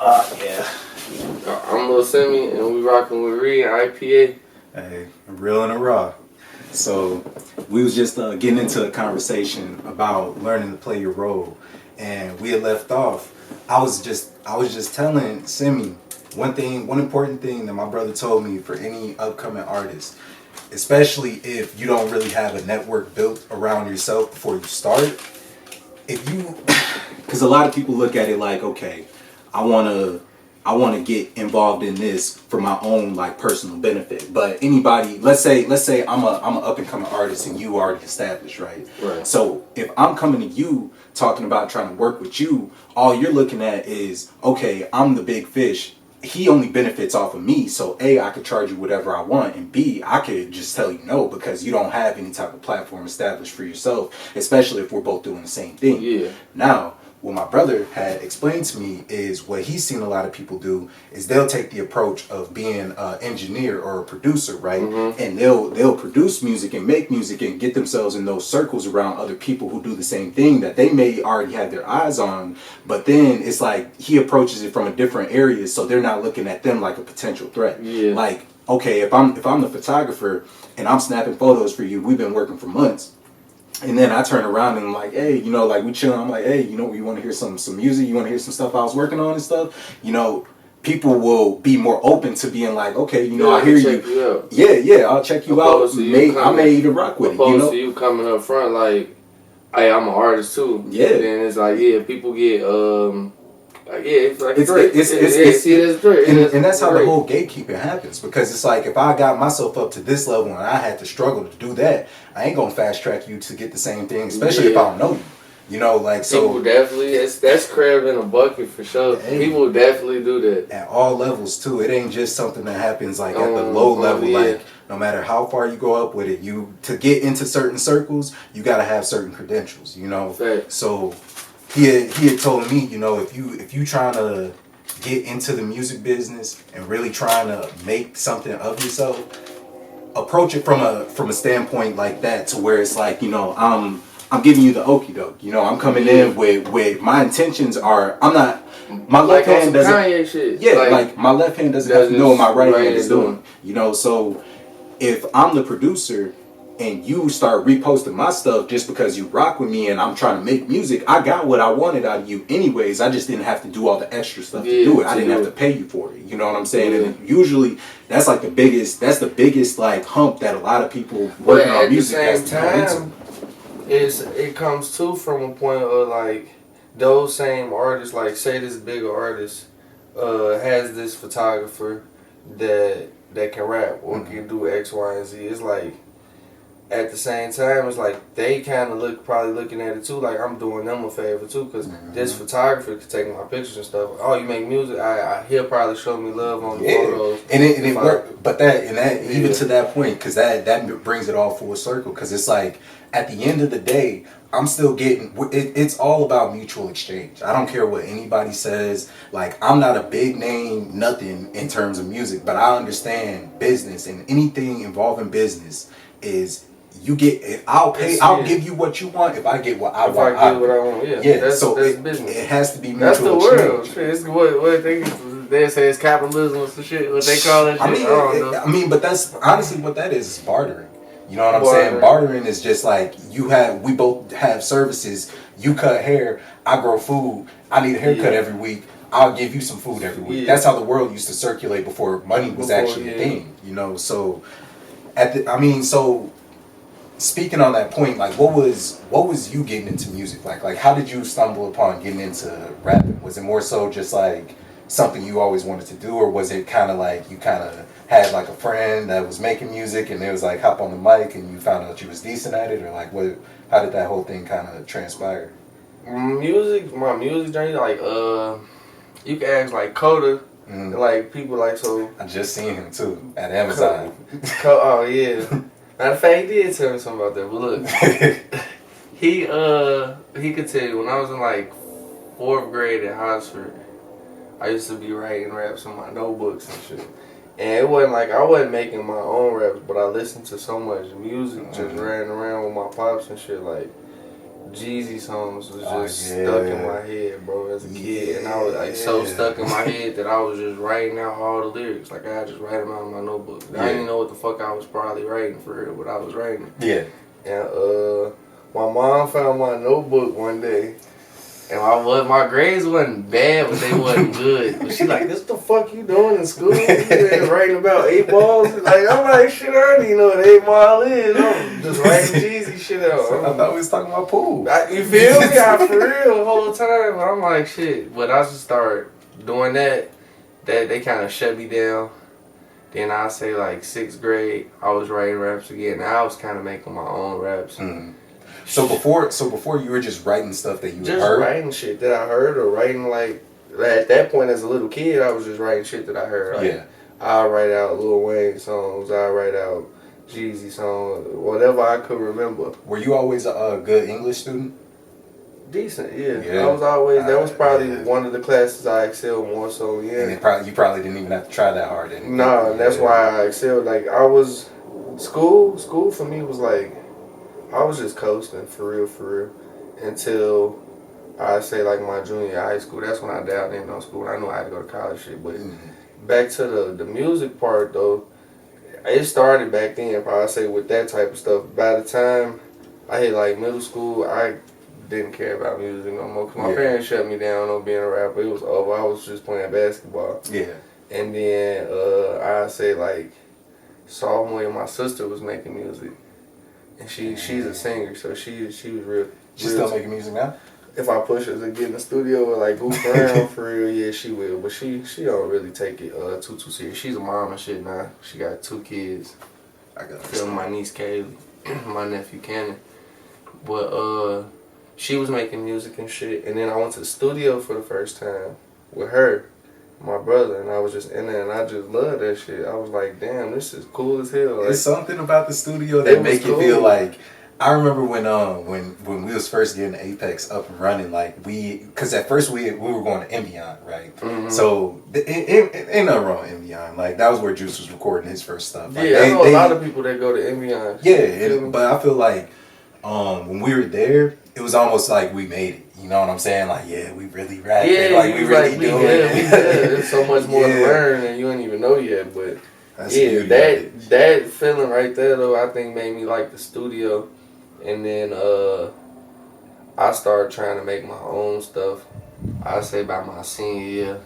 Yeah. I'm Lil Semi, and we rocking with Reed IPA. Hey, real and a raw. So we was just getting into a conversation about learning to play your role, and we had left off. I was just telling Semi one important thing that my brother told me for any upcoming artist, especially if you don't really have a network built around yourself before you start. If you, because a lot of people look at it like, okay, I want to get involved in this for my own like personal benefit. But anybody, let's say I'm a up and coming artist and you already established, right? Right. So if I'm coming to you talking about trying to work with you, all you're looking at is, okay, I'm the big fish. He only benefits off of me, so A, I could charge you whatever I want, and B, I could just tell you no because you don't have any type of platform established for yourself, especially if we're both doing the same thing. Yeah. Now, what my brother had explained to me is what he's seen a lot of people do is they'll take the approach of being an engineer or a producer, right? Mm-hmm. And they'll produce music and make music and get themselves in those circles around other people who do the same thing that they may already have their eyes on. But then it's like he approaches it from a different area, so they're not looking at them like a potential threat. Yeah. Like, okay, if I'm the photographer and I'm snapping photos for you, we've been working for months. And then I turn around and I'm like, hey, like we chilling. I'm like, hey, you want to hear some music? You want to hear some stuff I was working on and stuff? People will be more open to being like, okay, I hear you. Yeah, I'll check you out. I may even rock with it. Opposed to you coming up front like, hey, I'm an artist too. Yeah. Then it's like, people get it's like it's a threat. And that's how the whole gatekeeping happens, because it's like if I got myself up to this level and I had to struggle to do that, I ain't gonna fast track you to get the same thing, especially if I don't know you. So people definitely that's crab in a bucket for sure. Hey, people definitely do that at all levels too. It ain't just something that happens like at the low level. Yeah. Like no matter how far you go up with it, you to get into certain circles, you gotta have certain credentials. Fact. So he had told me, if you trying to get into the music business and really trying to make something of yourself, approach it from a standpoint like that, to where it's like, I'm giving you the okie doke. I'm coming in with my intentions are, I'm not, my left hand doesn't, Kanye shit. Yeah, like my left hand doesn't have to know what my right hand is doing. So if I'm the producer and you start reposting my stuff just because you rock with me and I'm trying to make music, I got what I wanted out of you anyways. I just didn't have to do all the extra stuff to do it. I didn't have to pay you for it. You know what I'm saying? Yeah. And usually that's like the biggest like hump that a lot of people working on music has to come into. It comes too from a point of like those same artists, like say this bigger artist has this photographer that can rap or can do X, Y, and Z. It's like at the same time, it's like they kind of probably looking at it too, like I'm doing them a favor too, because this photographer could take my pictures and stuff. Oh, you make music? He'll probably show me love on the photos. And it worked, but even to that point, because that brings it all full circle. Because it's like at the end of the day, I'm still getting. It's all about mutual exchange. I don't care what anybody says. Like I'm not a big name, nothing in terms of music, but I understand business, and anything involving business is. You get. I'll give you what you want if I get what I want. If I get what I want, yeah. That's business. It has to be mutual. That's the world. It's what they say is capitalism or some shit. What they call that shit. I don't know. But that's honestly what that is bartering. You know what I'm saying? Bartering is just like we both have services. You cut hair, I grow food. I need a haircut every week. I'll give you some food every week. Yeah. That's how the world used to circulate before money was actually a thing. So so. Speaking on that point, like what was you getting into music like? Like how did you stumble upon getting into rapping? Was it more so just like something you always wanted to do, or was it kind of like you kind of had like a friend that was making music and it was like hop on the mic and you found out you was decent at it, or like what? How did that whole thing kind of transpire? My music journey, like you can ask like Coda, like people like so. I just seen him too at Amazon. Oh yeah. Matter of fact, he did tell me something about that, but look, he could tell you when I was in like 4th grade at Oxford, I used to be writing raps in my notebooks and shit. And it wasn't like I wasn't making my own raps, but I listened to so much music, just riding around with my pops and shit. Like Jeezy songs was just stuck in my head, bro, as a kid. And I was like so stuck in my head that I was just writing out all the lyrics. Like I just write them out in my notebook. I didn't even know what the fuck I was probably writing for real, but I was writing. Yeah. And my mom found my notebook one day. And my grades wasn't bad, but they wasn't good. But she like, this the fuck you doing in school? You been writing about 8 balls? Like, I'm like, shit, I don't even know what 8 ball is. I'm just writing Jeezy shit out. I thought we was talking about pool. You feel me? For real the whole time. I'm like, shit. But I just started doing that they kind of shut me down. Then I say like 6th grade, I was writing raps again. Now I was kind of making my own raps. Mm. So before you were just writing stuff that you just heard? Writing shit that I heard, or writing like at that point as a little kid, I was just writing shit that I heard. Like, I'll write out Lil Wayne songs, I'll write out Jeezy songs, whatever I could remember. Were you always a good English student? Decent, yeah. I was always. That was probably one of the classes I excelled more so. Yeah. And you probably didn't even have to try that hard. Nah, that's why I excelled. Like I was school for me was like. I was just coasting for real, until I say like my junior year of high school. That's when I dabbled in on school. I knew I had to go to college shit. But back to the music part though, it started back then. Probably say with that type of stuff. By the time I hit like middle school, I didn't care about music no more. Cause my parents shut me down on being a rapper. It was over. I was just playing basketball. Yeah. And then I say like sophomore year, my sister was making music. And she's a singer, so she was real. She's still making music now? If I push her to get in the studio and like goof around for real, yeah, she will. But she don't really take it too serious. She's a mom and shit now. She got 2 kids. I got my niece Kaylee, my nephew Cannon. But she was making music and shit, and then I went to the studio for the first time with her. My brother, and I was just in there, and I just loved that shit. I was like, damn, this is cool as hell. Like, there's something about the studio that make you feel like. I remember when we was first getting Apex up and running, like because at first we were going to Envion, right? Mm-hmm. So ain't nothing wrong with Envion. Like that was where Juice was recording his first stuff. Like, I know a lot of people that go to Envion. Yeah, but I feel like when we were there, it was almost like we made it. You know what I'm saying? Like, yeah, we really rapping. Yeah, like we really doing it. There's so much more to learn, and you ain't even know yet. But that feeling right there, though, I think made me like the studio. And then I started trying to make my own stuff. I say by my senior year,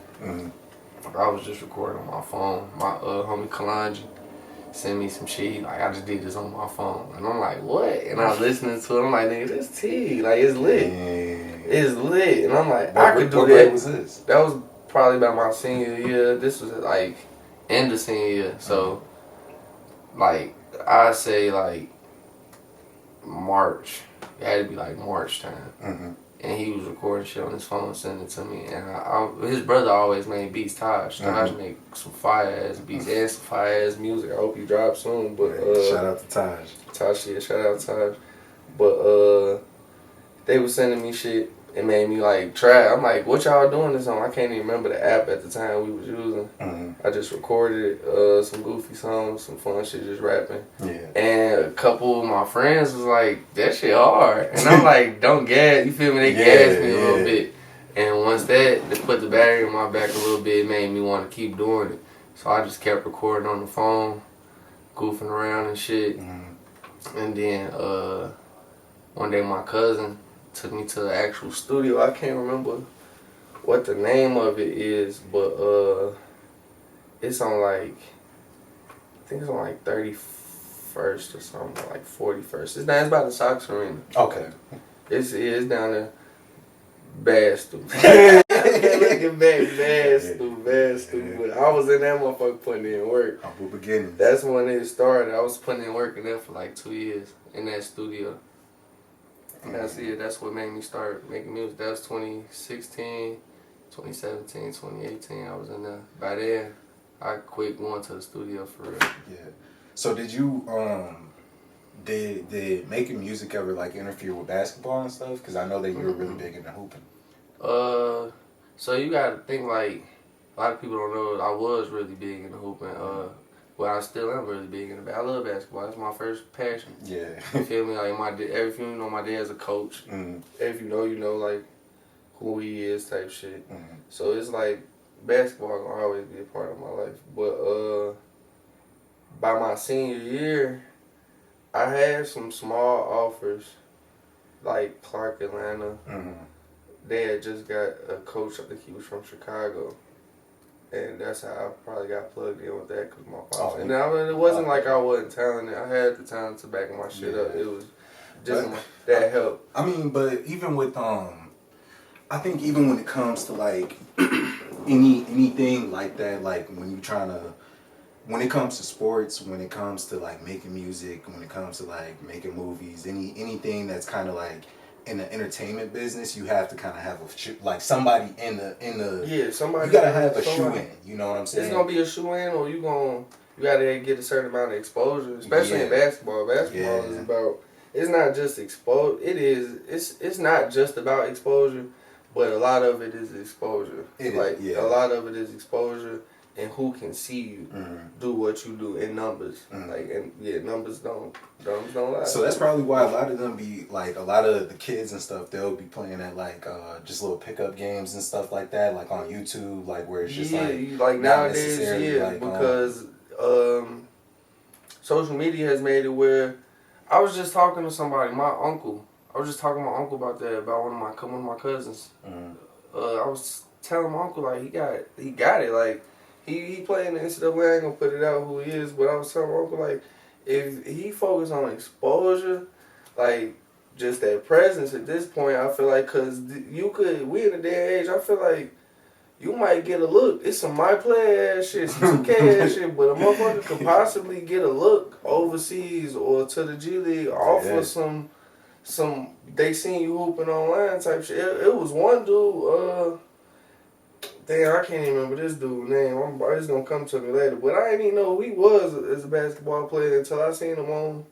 I was just recording on my phone. My homie Kalanji sent me some shit. Like, I just did this on my phone. And I'm like, what? And I was listening to it. I'm like, nigga, this T. Like, it's lit. It's lit. And I'm like, I could do that. What was this? That was probably about my senior year. This was like end of senior year. So, like, I say like March. It had to be like March time. And he was recording shit on his phone, sending it to me. And his brother always made beats, Taj. Taj make some fire ass beats and some fire ass music. I hope he drops soon. But shout out to Taj. Shout out to Taj. But they was sending me shit. It made me like try. I'm like, what y'all doing this on? I can't even remember the app at the time we was using. I just recorded some goofy songs, some fun shit, just rapping. And a couple of my friends was like, that shit hard. And I'm like, don't gas. You feel me? They gassed me a little bit. And once they put the battery in my back a little bit, it made me want to keep doing it. So I just kept recording on the phone, goofing around and shit. And then one day my cousin took me to the actual studio. I can't remember what the name of it is, but it's on like, I think it's on like 31st or something, like 41st. It's by the Sox Arena. Okay. It's down there. Bad stupid. Looking back, bad stupid. But I was in that motherfucker putting in work. Humble beginnings. That's when it started. I was putting in work in there for like 2 years in that studio. And that's what made me start making music. That was 2016, 2017, 2018. I was in there. By then, I quit going to the studio for real. Yeah. So did you did making music ever like interfere with basketball and stuff? Because I know that you were really big into hooping. So you gotta think like a lot of people don't know I was really big into hooping. But I still am really big into basketball. I love basketball. It's my first passion. Yeah. You feel me? Like everything, you know, my dad's a coach. If you know, like who he is, type shit. So it's like basketball gonna always be a part of my life. But by my senior year, I had some small offers, like Clark Atlanta. They had just got a coach. I think he was from Chicago. And that's how I probably got plugged in with that because my pops. And it wasn't like I wasn't talented. I had the talent to back my shit up. It was just that helped. I mean, but even with I think even when it comes to like anything like that, like when it comes to sports, when it comes to like making music, when it comes to like making movies, anything that's kind of like in the entertainment business, you have to kind of have like somebody in the somebody. You gotta have a shoe in. You know what I'm saying? It's gonna be a shoe in, or you gotta get a certain amount of exposure, especially in basketball. Basketball is about. It's not just exposure. It's not just about exposure, but a lot of it is exposure. A lot of it is exposure and who can see you do what you do in numbers. Numbers don't lie. So that's probably why a lot of them be like, a lot of the kids and stuff, they'll be playing at like just little pickup games and stuff like that, like on YouTube, like where it's just like nowadays, because social media has made it where I was just talking to somebody, my uncle. I was just talking to my uncle about that, about one of my cousins. I was telling my uncle like he got it, like. He playing the NCAA, I ain't gonna put it out who he is, but I was telling my uncle, like, if he focused on exposure, like, just that presence at this point, I feel like, because we in a day and age, I feel like you might get a look. It's some my play ass shit, some 2K ass shit, but a motherfucker could possibly get a look overseas or to the G League off of some they seen you hooping online type shit. It was one dude, damn, I can't even remember this dude's name. It's gonna come to me later. But I didn't even know who he was as a basketball player until I seen him on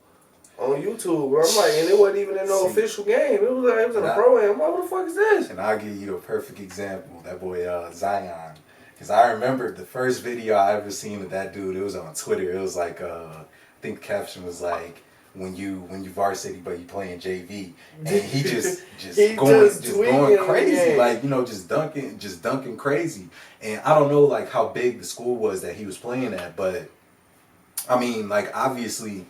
YouTube. But I'm like, and it wasn't even in no official game. It was in a pro am. I'm like, what the fuck is this? And I'll give you a perfect example. That boy Zion. Because I remember the first video I ever seen of that dude, it was on Twitter. It was like, I think the caption was like, when you varsity but you playing JV, and he just going crazy, like, you know, just dunking crazy. And I don't know like how big the school was that he was playing at, but I mean, like, obviously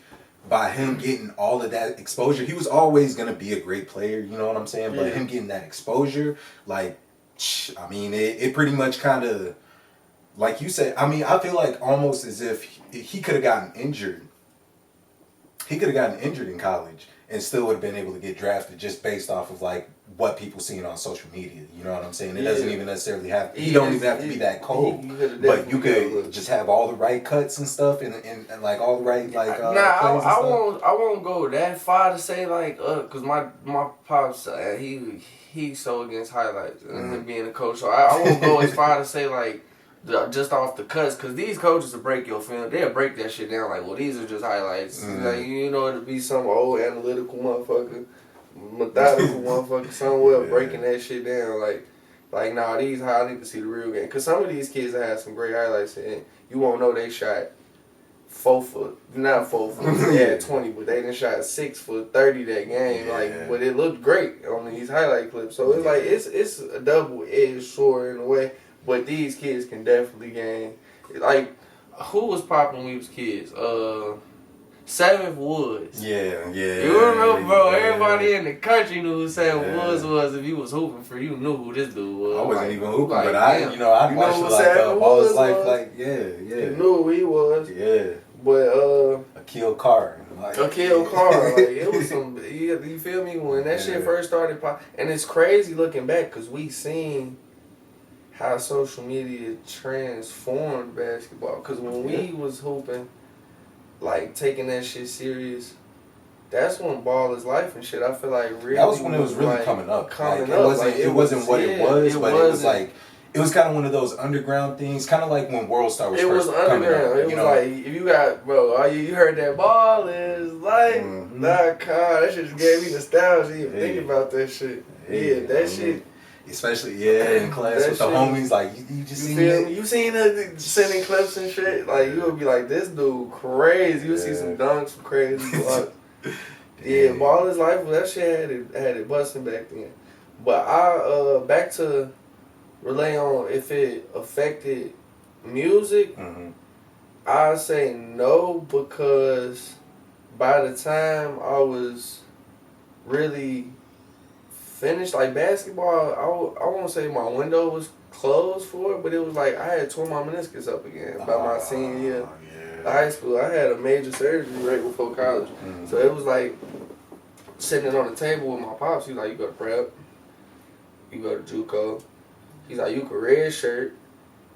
by him getting all of that exposure, he was always gonna be a great player, you know what I'm saying? But him getting that exposure, like, I mean, it pretty much kind of, like you said, I mean, I feel like almost as if he could have gotten injured. He could have gotten injured in college and still would have been able to get drafted just based off of like what people seeing on social media. You know what I'm saying? It doesn't even necessarily have. He don't even have to be that cold, but you could just have all the right cuts and stuff, and like all the right like. I won't go that far to say like cause my pops he's so against highlights and him being a coach, so I won't go as far to say like. Just off the cuts, because these coaches will break your film. They'll break that shit down like, well, these are just highlights. Like, you know, it'll be some old analytical motherfucker, methodical motherfucker somewhere breaking that shit down. Like, nah, I need to see the real game. Because some of these kids have some great highlights, and you won't know they shot 4 foot, not 4 foot, they had 20, but they done shot 6 foot 30 that game. Like, but it looked great on these highlight clips. So it's like, it's a double-edged sword in a way. But these kids can definitely gain. Like, who was popping when we was kids? 7th Woods. Yeah. You remember, bro? Everybody in the country knew who 7th Woods was. If you was hooping for, you knew who this dude was. I wasn't even hooping, but I watched like all his life. Like, You knew who he was. Yeah. But Akil Carr. Akil Carr. Like, it was some. You feel me? When that shit first started popping, and it's crazy looking back because we seen how social media transformed basketball. Because when we was hooping, like, taking that shit serious, that's when ball is life and shit. I feel like really... That was when it was really like, coming up. It wasn't what it was, but it was like... It was kind of one of those underground things, kind of like when World Star was first coming up. It was like, if you got... Bro, you heard that ball is life. That shit just gave me nostalgia even thinking about that shit. That shit... Especially, in class with the homies, like, you just you seen feel it? me? You seen her sending clips and shit? Like, you would be like, this dude crazy. You would see some dunks, some crazy vlogs. Yeah, but all his life, that shit had it busting back then. But back to relay on if it affected music, I say no, because by the time I was really finished, like basketball, I won't say my window was closed for it, but it was like I had torn my meniscus up again by my senior year of high school. I had a major surgery right before college. So it was like sitting on the table with my pops. He's like, you go to prep, you go to JUCO. He's like, you can red shirt.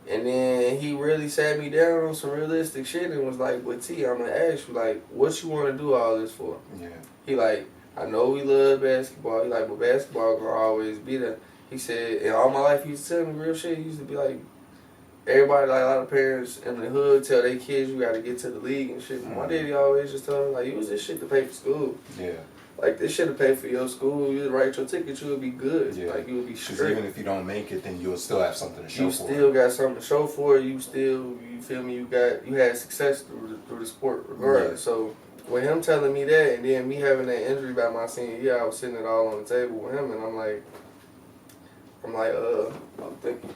And then he really sat me down on some realistic shit and was like, but T, I'm going to ask you, like, what you want to do all this for? Yeah. He like, I know we love basketball. He like, but basketball going to always be there. He said, and all my life he used to tell me real shit. He used to be like, everybody, like a lot of parents in the hood tell their kids you got to get to the league and shit. My daddy always just told me, like, use this shit to pay for school. Yeah. Like, this shit to pay for your school. You write your ticket, you would be good. Yeah. Like, you would be straight. Because even if you don't make it, then you'll still have something to show for. You still got something to show for it. You still, you feel me, you had success through the sport regardless. Yeah. So, with him telling me that, and then me having that injury by my senior year, I was sitting it all on the table with him, and I'm like, I'm thinking.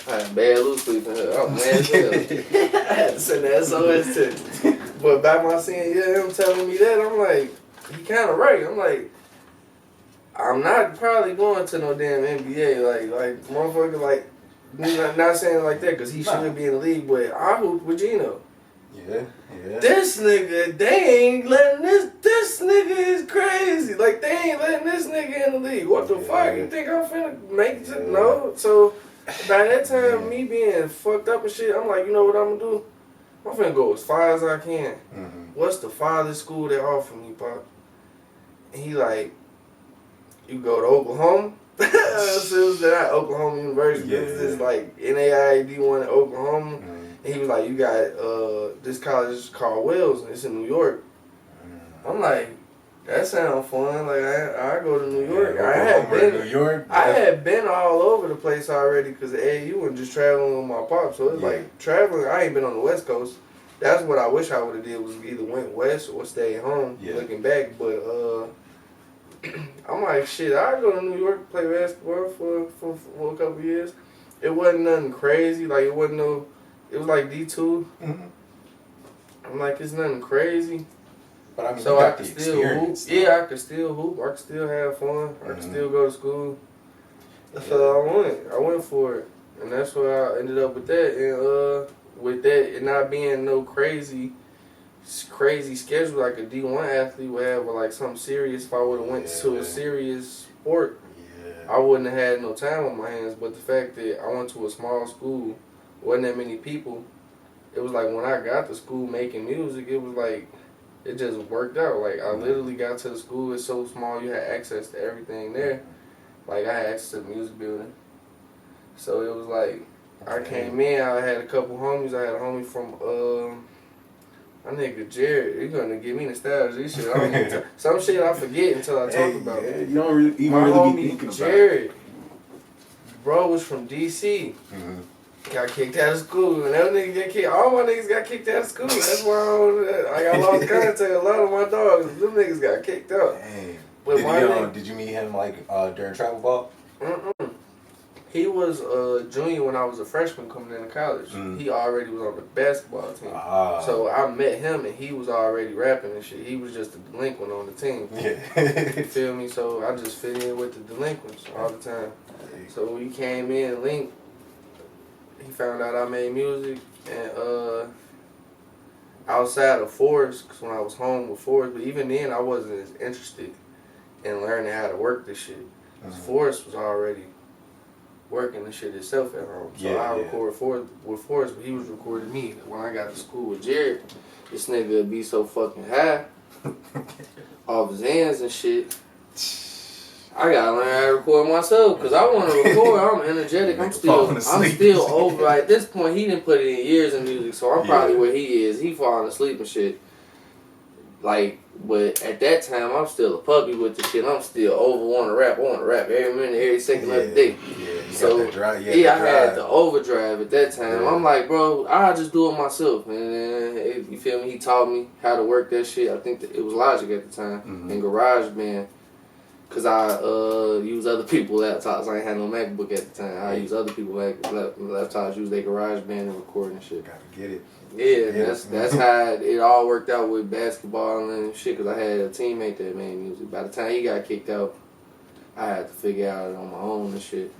I had bad loose sleep in here. I'm mad as hell. I had to send the SOS text. But by my senior year, him telling me that, I'm like, he kind of right. I'm like, I'm not probably going to no damn NBA. Like motherfucker, like, not saying it like that, because he should be in the league, but I hooped with Gino. Yeah. This nigga, they ain't letting this nigga is crazy. Like, they ain't letting this nigga in the league. What the fuck? You think I'm finna make it to, no? So, by that time, me being fucked up and shit, I'm like, you know what I'm gonna do? I'm finna go as far as I can. What's the farthest school they offer me, Pop? And he like, you go to Oklahoma? So it was at Oklahoma University. It was this like NAIA D1 in Oklahoma. And he was like, you got this college called Wells, and it's in New York. I'm like, that sounds fun. Like, I go to New York. I had been all over the place already because AAU wasn't just traveling with my pop. So it's like traveling. I ain't been on the West Coast. That's what I wish I would have did, was either went west or stay home. Looking back, but I'm like, shit. I go to New York, play basketball for a couple years. It wasn't nothing crazy. Like, it wasn't no. It was like D2. I'm like, it's nothing crazy. But I mean, so I could still hoop. Yeah, I could still hoop. I could still have fun. I could still go to school. So I went for it, and that's where I ended up with that. And with that, it not being no crazy schedule like a D1 athlete would have, or like something serious. If I would have went to a serious sport, I wouldn't have had no time on my hands. But the fact that I went to a small school, wasn't that many people. It was like when I got to school making music, it was like, it just worked out. Like, I literally got to the school. It's so small, you had access to everything there. Like, I had access to the music building. So it was like, I came in, I had a couple homies. I had a homie from, my nigga Jared. He's gonna give me nostalgia. This shit, some shit I forget until I talk about it. You don't really, my homie Jared, bro, was from DC. Got kicked out of school, and that nigga got kicked. All my niggas got kicked out of school. That's why I lost contact. A lot of my dogs, them niggas got kicked out. Dang. But did you meet him like during travel ball? He was a junior when I was a freshman coming into college. He already was on the basketball team. So I met him, and he was already rapping and shit. He was just a delinquent on the team. You feel me? So I just fit in with the delinquents all the time. So when he came in, linked. He found out I made music, and outside of Forrest, because when I was home with Forrest, but even then I wasn't as interested in learning how to work this shit. Because Forrest was already working the shit itself at home. So I recorded with Forrest, but he was recording me. When I got to school with Jared, this nigga would be so fucking high off his hands and shit. I gotta learn how to record myself because I want to record. I'm energetic. I'm still over. At this point, he didn't put it in years in music, so I'm probably where he is. He falling asleep and shit. Like, But at that time, I'm still a puppy with the shit. I'm still want to rap. I want to rap every minute, every second of the day. Yeah, so, got that drive. I had the overdrive at that time. I'm like, bro, I'll just do it myself. And you feel me? He taught me how to work that shit. I think that it was Logic at the time. And GarageBand. Because I use other people's laptops. I ain't had no MacBook at the time. I use other people's laptops, use their GarageBand and record and shit. Gotta get it. Yeah, that's how it all worked out with basketball and shit. Because I had a teammate that made music. By the time he got kicked out, I had to figure out it on my own and shit.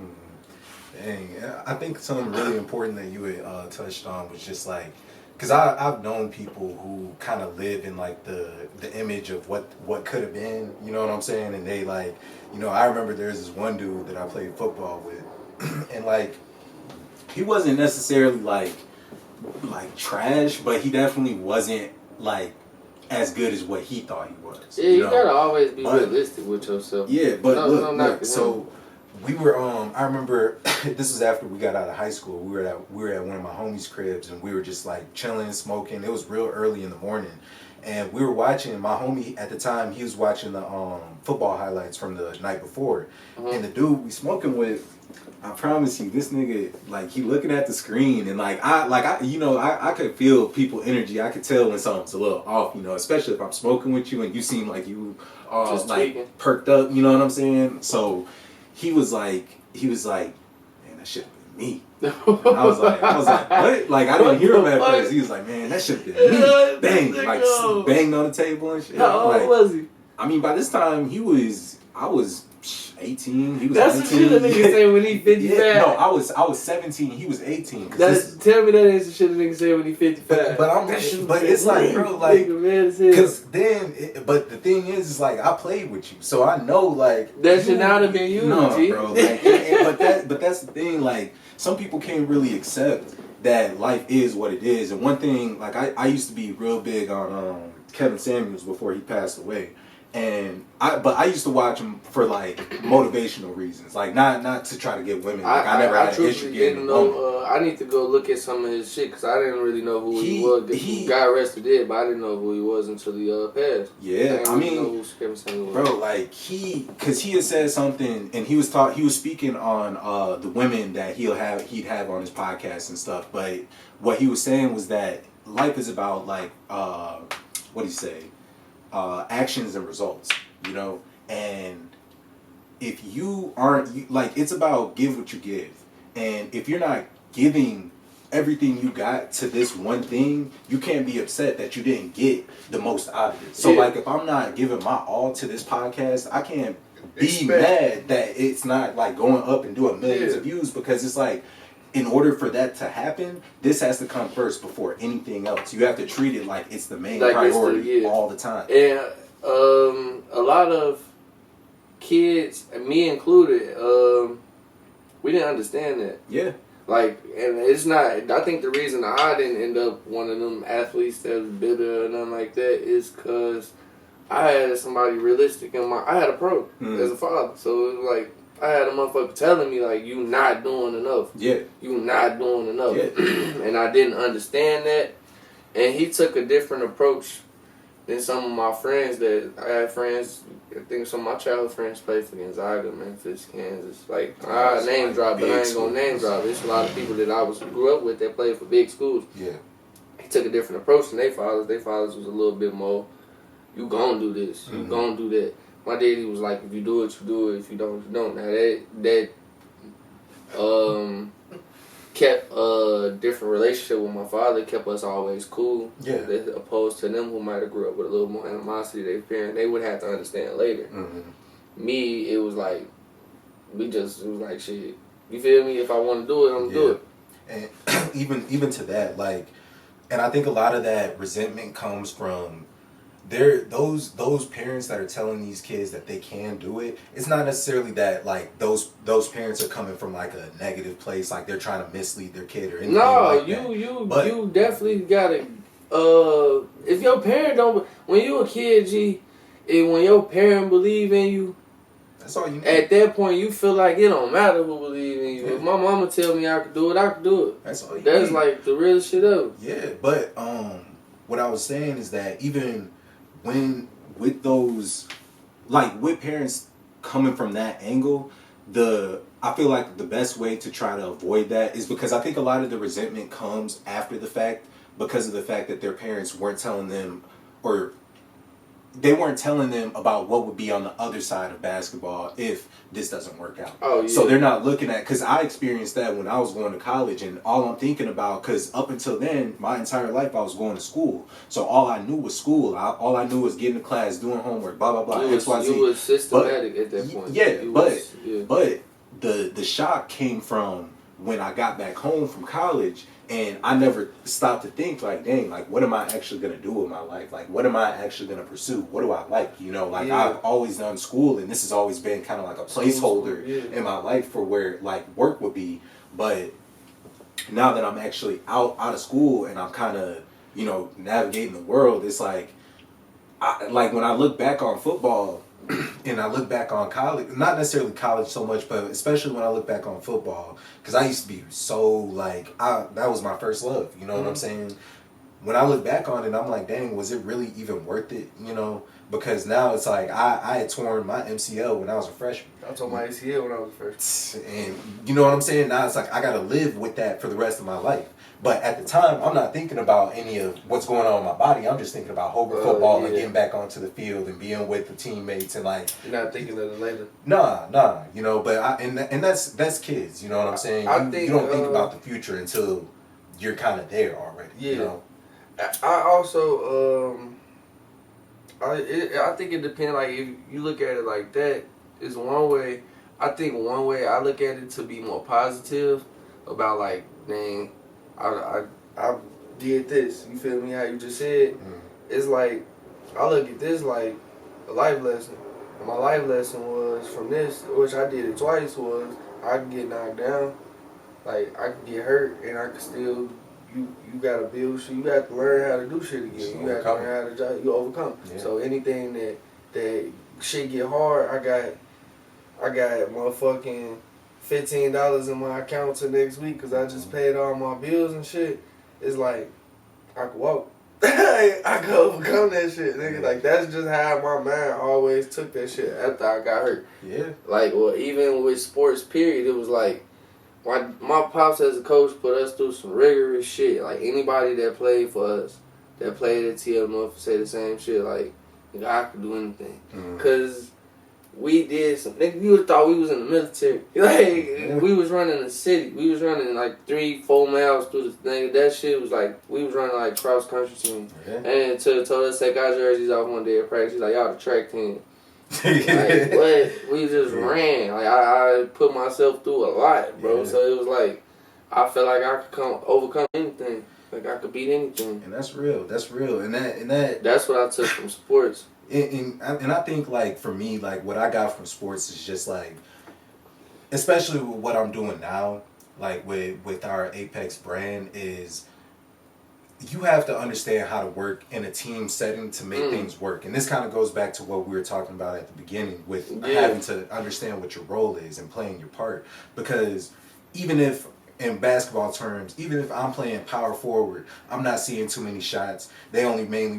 Dang, I think something really important that you had touched on was just like, because I've known people who kind of live in like the image of what could have been, you know what I'm saying? And they like, you know, I remember there's this one dude that I played football with, and like, he wasn't necessarily like trash, but he definitely wasn't like as good as what he thought he was. Yeah, you gotta always be realistic with yourself. Yeah, but look, so we were I remember this was after we got out of high school. We were at one of my homies' cribs, and we were just like chilling, smoking. It was real early in the morning, and we were watching. My homie at the time, he was watching the football highlights from the night before, and the dude we smoking with, I promise you, this nigga, like, he looking at the screen, and I could feel people energy. I could tell when something's a little off, you know, especially if I'm smoking with you and you seem like you are like perked up, you know what I'm saying? So he was like, man, that should have been me. And I was like, what? Like, I didn't hear him at first. He was like, man, that should have been me. Bang, like, banged on the table and shit. How old was he? I mean, by this time, I was 18. He was That's 19. the shit a nigga say when he 55. Yeah, no, I was 17. He was 18. Tell me that ain't the shit a nigga say when he 55. But it's like, bro, like, because but the thing is like, I played with you, so I know, like, that should not have been you, no, G. bro. Like, but that's the thing. Like, some people can't really accept that life is what it is. And one thing, like, I used to be real big on Kevin Samuels before he passed away. And I used to watch him for like motivational reasons, like not to try to get women. Like, I never had an issue getting a woman. I need to go look at some of his shit because I didn't really know who he was. He got arrested, but I didn't know who he was until he passed. Yeah, I mean, bro, like because he had said something, and he was speaking on the women that he'd have on his podcast and stuff. But what he was saying was that life is about like what do you say? Actions and results, you know, and if you aren't like, it's about give what you give, and if you're not giving everything you got to this one thing, you can't be upset that you didn't get the most out of it. So like, if I'm not giving my all to this podcast, I can't be mad that it's not like going up and doing millions of views, because it's like, in order for that to happen, this has to come first before anything else. You have to treat it like it's the main priority all the time. And a lot of kids, and me included, we didn't understand that. Yeah. Like, and it's not, I think the reason I didn't end up one of them athletes that was bitter or nothing like that is because I had somebody realistic I had a pro as a father. So it was like, I had a motherfucker telling me, like, you not doing enough. Yeah. You not doing enough. Yeah. And I didn't understand that. And he took a different approach than some of my friends that I had friends. I think some of my childhood friends played for Gonzaga, Memphis, Kansas. Like, I name drop, but I ain't gonna name drop. There's a lot of people that I grew up with that played for big schools. Yeah. He took a different approach than their fathers. Their fathers was a little bit more, you gonna do this, you gonna do that. My daddy was like, if you do it, you do it. If you don't, you don't. Now that kept a different relationship with my father, kept us always cool. Yeah. As opposed to them who might have grew up with a little more animosity their parents, they would have to understand later. Me, it was like, it was like, shit, you feel me? If I want to do it, I'm gonna do it. And even to that, like, and I think a lot of that resentment comes from those parents that are telling these kids that they can do it. It's not necessarily that like those parents are coming from like a negative place, like they're trying to mislead their kid or anything. No, you definitely gotta. If your parent don't, when you a kid, and when your parent believe in you, that's all you need. At that point, you feel like it don't matter who believe in you. If my mama tell me I could do it, I could do it. That's all you That's need. like the real shit ever. Yeah, but what I was saying is that even when with those, like with parents coming from that angle, I feel like the best way to try to avoid that is because I think a lot of the resentment comes after the fact because of the fact that their parents weren't telling them, or they weren't telling them about what would be on the other side of basketball if this doesn't work out. Oh, yeah. So they're not looking at, because I experienced that when I was going to college, and all I'm thinking about, because up until then, my entire life I was going to school. So all I knew was school. All I knew was getting to class, doing homework, blah, blah, blah, XYZ. You was systematic at that point. Yeah, but the shock came from when I got back home from college. And I never stopped to think, like, dang, like, what am I actually going to do with my life? Like, what am I actually going to pursue? What do I like? You know, like, I've always done school, and this has always been kind of like a placeholder in my life for where, like, work would be. But now that I'm actually out of school and I'm kind of, you know, navigating the world, it's like, like, when I look back on football and I look back on college, not necessarily college so much, but especially when I look back on football, because I used to be so, like, that was my first love, you know what I'm saying? When I look back on it, I'm like, dang, was it really even worth it, you know? Because now it's like, I had torn my MCL when I was a freshman. I tore my ACL when I was a freshman. And you know what I'm saying? Now it's like, I got to live with that for the rest of my life. But at the time, I'm not thinking about any of what's going on in my body. I'm just thinking about football and getting back onto the field and being with the teammates and like. You're not thinking of it later. Nah. You know, but and that's kids. You know what I'm saying? I think, you don't think about the future until you're kind of there already. Yeah. You know? I also I think it depends. Like if you look at it like that, is one way. I think one way I look at it to be more positive about like, dang, I did this. You feel me? How you just said. It's like I look at this like a life lesson. And my life lesson was from this, which I did it twice. Was I could get knocked down, like I could get hurt, and I could still. You gotta build shit. You got to learn how to do shit again. You got to learn how to overcome. Yeah. So anything that shit get hard, I got motherfucking $15 in my account till next week because I just paid all my bills and shit. It's like I could walk. I could overcome that shit, nigga. Like that's just how my mind always took that shit after I got hurt. Yeah. Like, well, even with sports, period, it was like. My pops as a coach put us through some rigorous shit. Like, anybody that played for us, that played at TL North, say the same shit. Like, you know, I could do anything. Because we did some... Nigga, you would thought we was in the military. Like, we was running the city. We was running, like, 3-4 miles through the thing. That shit was, like... We was running, like, cross-country team. Yeah. And told us to take our jerseys off one day of practice. He's like, y'all the track team. Like, what? We just ran. Like I put myself through a lot, bro. Yeah. So it was like I felt like I could overcome anything. Like I could beat anything. And that's real. That's real. And that's what I took from sports. And I think like for me, like what I got from sports is just like, especially with what I'm doing now, like with our Apex brand is. You have to understand how to work in a team setting to make things work. And this kind of goes back to what we were talking about at the beginning with having to understand what your role is and playing your part. Because even if, in basketball terms, even if I'm playing power forward, I'm not seeing too many shots. They only mainly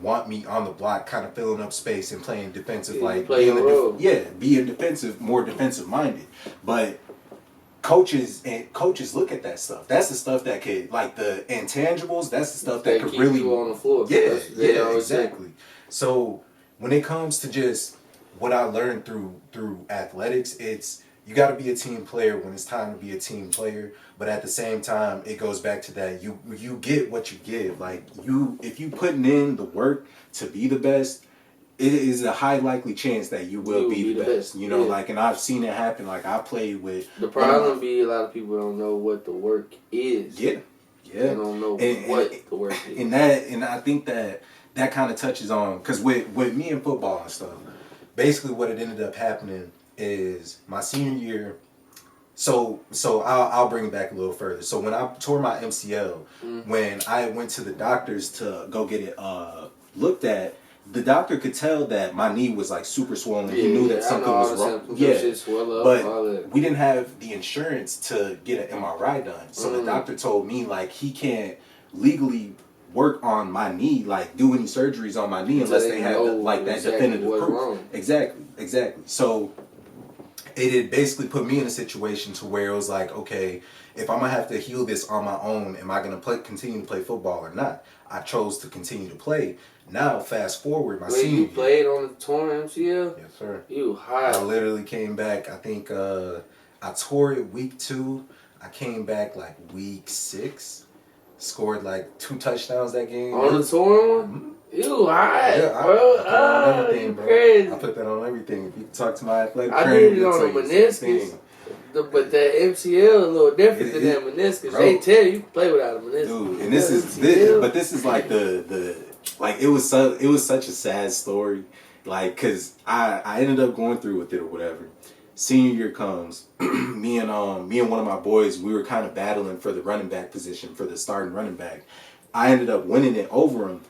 want me on the block, kind of filling up space and playing defensive. Being defensive, more defensive minded. But coaches look at that stuff. That's the stuff that could, like the intangibles. That's the stuff that could really you on the floor. Yeah, exactly. So when it comes to just what I learned through athletics, it's you got to be a team player when it's time to be a team player. But at the same time, it goes back to that you get what you give. Like if you putting in the work to be the best. It is a high likely chance that you will be the best. You know, like, and I've seen it happen. Like, I played with... The problem be a lot of people don't know what the work is. Yeah. They don't know what the work is. And I think that kind of touches on... Because with me and football and stuff, basically what it ended up happening is my senior year... So I'll bring it back a little further. So when I tore my MCL, when I went to the doctors to go get it looked at, the doctor could tell that my knee was like super swollen. He knew that something was wrong. But we didn't have the insurance to get an MRI done. So the doctor told me like he can't legally work on my knee, like do any surgeries on my knee unless they have like that definitive proof. Wrong. Exactly. So it had basically put me in a situation to where it was like, okay, if I'm gonna have to heal this on my own, am I gonna continue to play football or not? I chose to continue to play. Now, fast forward, my senior year. You played on the torn MCL? Yes, sir. You hot. I literally came back, I think I tore it week 2. I came back like week 6. Scored like 2 touchdowns that game. On the torn one? Mm-hmm. You hot, yeah, bro. I put that on everything, bro. Crazy. I put that on everything. If you talk to my athletic trainer, I did it on the meniscus. But that MCL a little different than that meniscus. Bro, they tell you can play without a meniscus. Dude, and this is like the like it was such a sad story, like because I ended up going through with it or whatever. Senior year comes, me and one of my boys, we were kind of battling for the running back position, for the starting running back. I ended up winning it over him,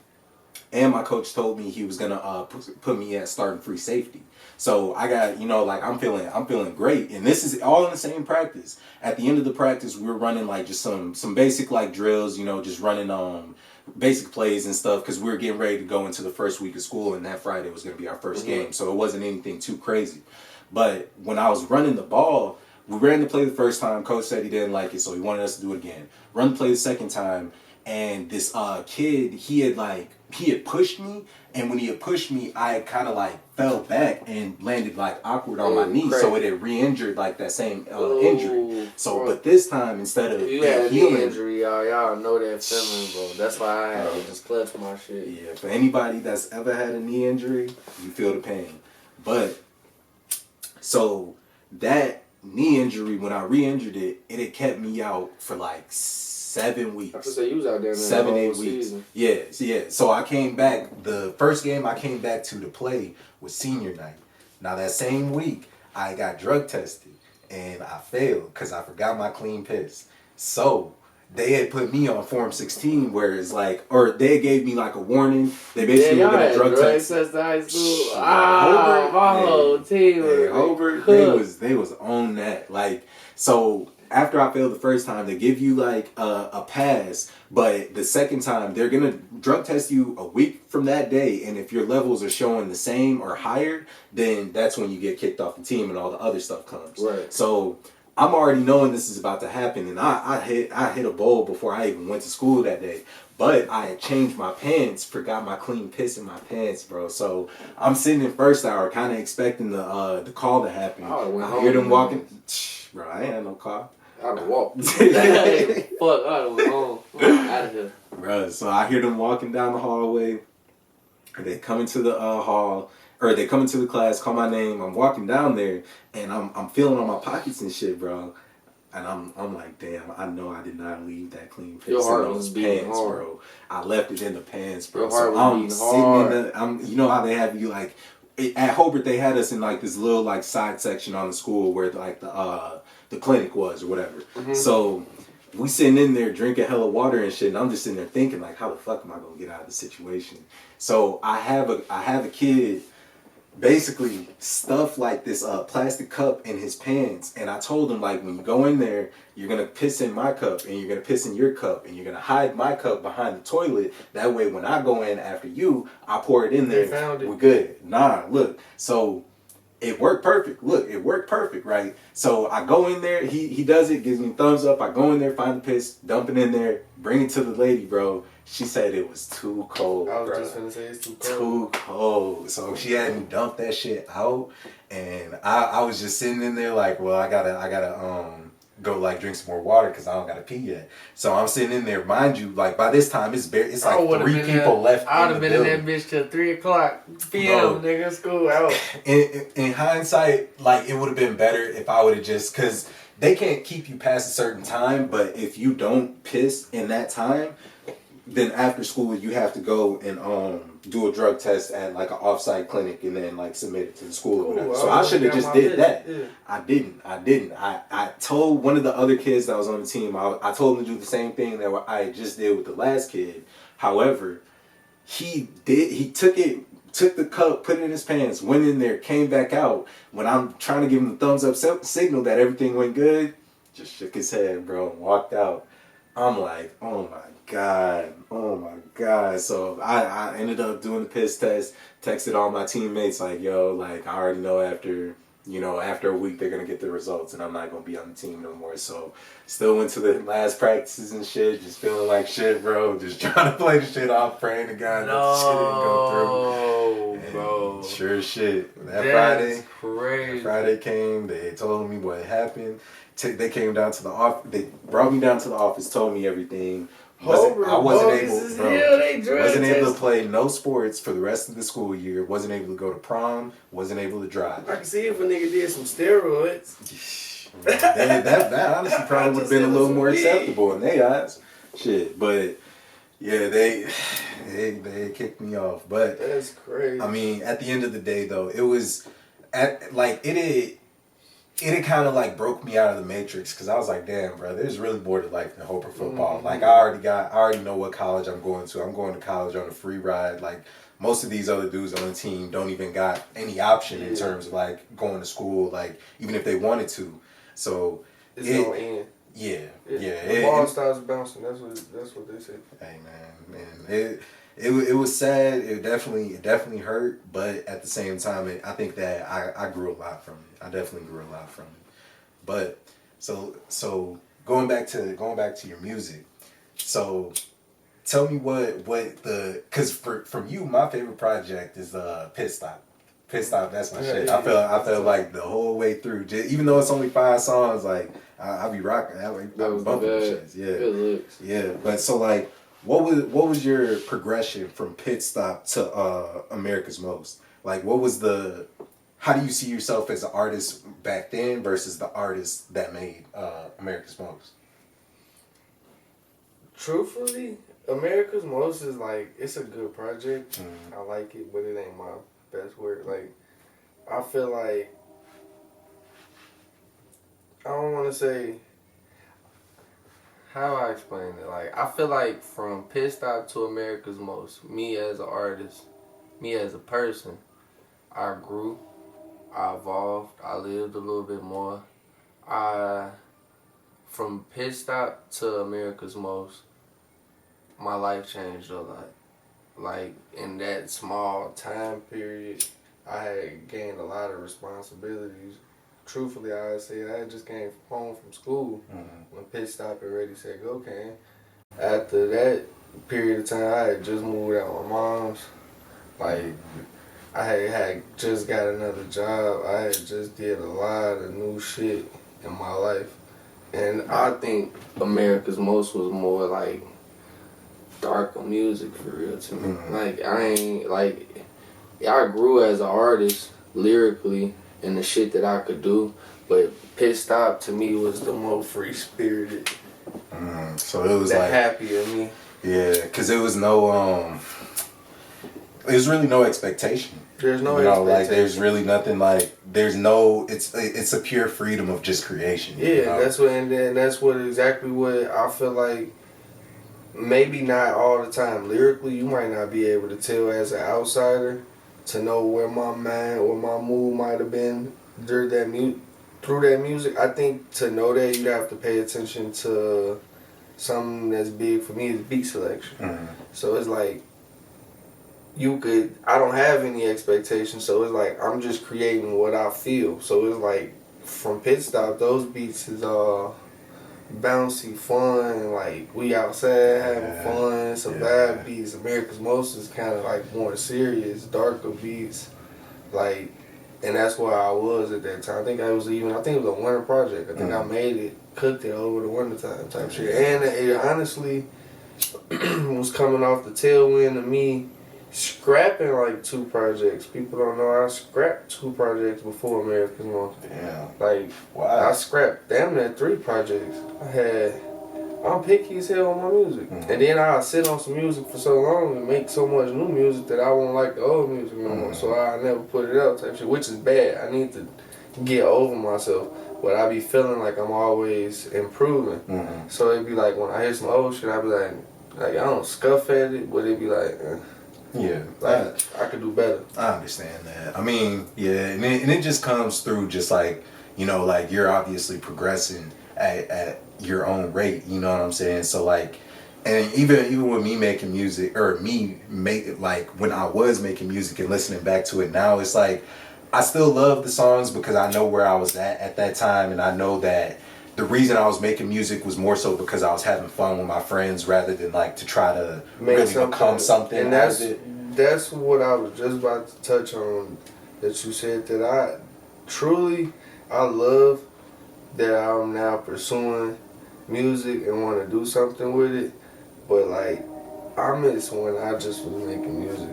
and my coach told me he was gonna put me at starting free safety. So I got, like I'm feeling great, and this is all in the same practice. At the end of the practice, we were running like just some basic like drills, just running basic plays and stuff because we were getting ready to go into the first week of school, and that Friday was gonna be our first game, so it wasn't anything too crazy. But when I was running the ball, we ran the play the first time. Coach said he didn't like it, so he wanted us to do it again. Run the play the second time, and this kid, he had pushed me, and when he had pushed me, I had kind of like fell back and landed like awkward on my knee, so it had re-injured like that same injury. So, but this time instead of you had a knee injury, y'all know that feeling, bro. That's why I had to just clutch my shit. Yeah, for anybody that's ever had a knee injury, you feel the pain. But so that knee injury, when I re-injured it, it had kept me out for like 7 weeks. I could say you was out there 7-8 weeks. Season. Yeah. So I came back. The first game I came back to play was senior night. Now that same week, I got drug tested and I failed because I forgot my clean piss. So they had put me on Form 16, where it's like, or they gave me like a warning. They basically were going to drug test. High school. My whole team was they was on that. Like, so after I failed the first time, they give you like a pass, but the second time they're gonna drug test you a week from that day, and if your levels are showing the same or higher, then that's when you get kicked off the team and all the other stuff comes. Right. So I'm already knowing this is about to happen, and I hit a bowl before I even went to school that day. But I had changed my pants, forgot my clean piss in my pants, bro. So I'm sitting in first hour, kind of expecting the call to happen. I hear them walking. Bro, I ain't had no car. I'd have walked. Fuck, I'd have went home. I'm out of here. Bro, so I hear them walking down the hallway. They come into the hall, or they come into the class, call my name. I'm walking down there, and I'm feeling on my pockets and shit, bro. And I'm like, damn, I know I did not leave that clean piss in those pants, bro. I left it in the pants, bro. So I'm sitting in you know how they have you like at Hobart, they had us in like this little like side section on the school where like the clinic was or whatever. Mm-hmm. So we sitting in there drinking hella water and shit, and I'm just sitting there thinking like, how the fuck am I gonna get out of the situation? So I have a kid basically stuff like this plastic cup in his pants, and I told him like, when you go in there, you're gonna piss in my cup and you're gonna piss in your cup and you're gonna hide my cup behind the toilet. That way when I go in after you, I pour it in there. They found it. We're good. Nah, look. So it worked perfect. Look, it worked perfect, right? So I go in there, he does it, gives me a thumbs up. I go in there, find the piss, dump it in there, bring it to the lady, bro. She said it was too cold, I was bro. just finna say it's too cold. Too cold. So she had me dump that shit out, and I was just sitting in there like, well, I gotta go like drink some more water because I don't gotta pee yet. So I'm sitting in there, mind you, like by this time it's like 3 people left. I would have been in that bitch till 3:00 p.m. Nigga, school out. In hindsight, like it would have been better if I would have just, because they can't keep you past a certain time, but if you don't piss in that time, then after school you have to go and do a drug test at like an off-site clinic and then like submit it to the school or whatever. So I should have just did that. Yeah. I didn't. I told one of the other kids that was on the team, I told him to do the same thing that I just did with the last kid. However, he took the cup, put it in his pants, went in there, came back out. When I'm trying to give him the thumbs up signal that everything went good, just shook his head, bro, and walked out. I'm like, oh my God. Oh my God. So I ended up doing the piss test, texted all my teammates like, yo, like I already know after a week they're gonna get the results and I'm not gonna be on the team no more. So still went to the last practices and shit, just feeling like shit, bro. Just trying to play the shit off, praying to God that the shit didn't go through. Bro. Sure as shit. That's crazy. That Friday came, they told me what happened. They came down to the office. They brought me down to the office, told me everything. I wasn't able to play no sports for the rest of the school year. Wasn't able to go to prom. Wasn't able to drive. I can see if a nigga did some steroids. that honestly probably would have been a little more acceptable in their eyes. Shit, but yeah, they kicked me off. But that's crazy. I mean, at the end of the day, though, it was it kind of like broke me out of the matrix because I was like, damn, bro, there's really more to life than Hooper football. Mm-hmm. Like I already know what college I'm going to. I'm going to college on a free ride. Like most of these other dudes on the team don't even got any option in terms of like going to school, like even if they wanted to. So it's no end. Yeah. The ball starts bouncing. That's what they say. Hey man, it was sad. It definitely hurt, but at the same time, I think that I grew a lot from it. I definitely grew a lot from it. But so going back to your music. So tell me because from you, my favorite project is Pit Stop. Pit Stop, that's my shit. I felt like the whole way through, even though it's only 5 songs, like I'll be rocking. I was bumping the shits. Yeah. Good looks. Yeah, but so like, what was your progression from Pit Stop to America's Most? Like, how do you see yourself as an artist back then versus the artist that made America's Most? Truthfully, America's Most is like, it's a good project. I like it, but it ain't my best work. Like, I feel like, I don't want to say, how I explain it? Like, I feel like from Pit Stop to America's Most, me as an artist, me as a person, I grew, I evolved, I lived a little bit more. From Pit Stop to America's Most, my life changed a lot. Like, in that small time period, I had gained a lot of responsibilities. Truthfully, I said I just came home from school when Pit Stop already said go came. After that period of time, I had just moved out my mom's. Like, I had just got another job. I had just did a lot of new shit in my life. And I think America's Most was more like darker music for real to me. I grew as an artist lyrically and the shit that I could do, but Pit Stop to me was the more free spirited. So it was the like happier me. Yeah, because it was there's really no expectation. There's no expectation. Like there's really nothing like it's a pure freedom of just creation. Yeah, that's exactly what I feel like. Maybe not all the time lyrically, you might not be able to tell as an outsider to know where my mind or my mood might have been through that music. I think to know that you have to pay attention to something that's big for me is beat selection. So it's like I don't have any expectations, so it's like I'm just creating what I feel. So it's like from Pit Stop, those beats is all bouncy, fun, like we outside having fun, some bad beats. America's Most is kind of like more serious, darker beats, like, and that's where I was at that time. I think it was a winter project. I think I made it, cooked it over the winter time type shit, and it honestly was coming off the tailwind of me scrapping like 2 projects. People don't know I scrapped 2 projects before America's Most. Damn. Like, wow. I scrapped damn near 3 projects. I'm picky as hell on my music. And then I'll sit on some music for so long and make so much new music that I won't like the old music no more. So I never put it out type shit, which is bad. I need to get over myself. But I be feeling like I'm always improving. So it'd be like when I hear some old shit, I be like I don't scuff at it, but it'd be like, yeah, like I could do better. I understand that. I mean, yeah, and it just comes through just like, like you're obviously progressing at your own rate, you know what I'm saying? So like, And even with me making music, or like when I was making music and listening back to it now, it's like I still love the songs because I know where I was at that time, and I know that the reason I was making music was more so because I was having fun with my friends rather than like to try to really become something. And that's what I was just about to touch on. That you said that I love that I'm now pursuing music and want to do something with it. But like, I miss when I just was making music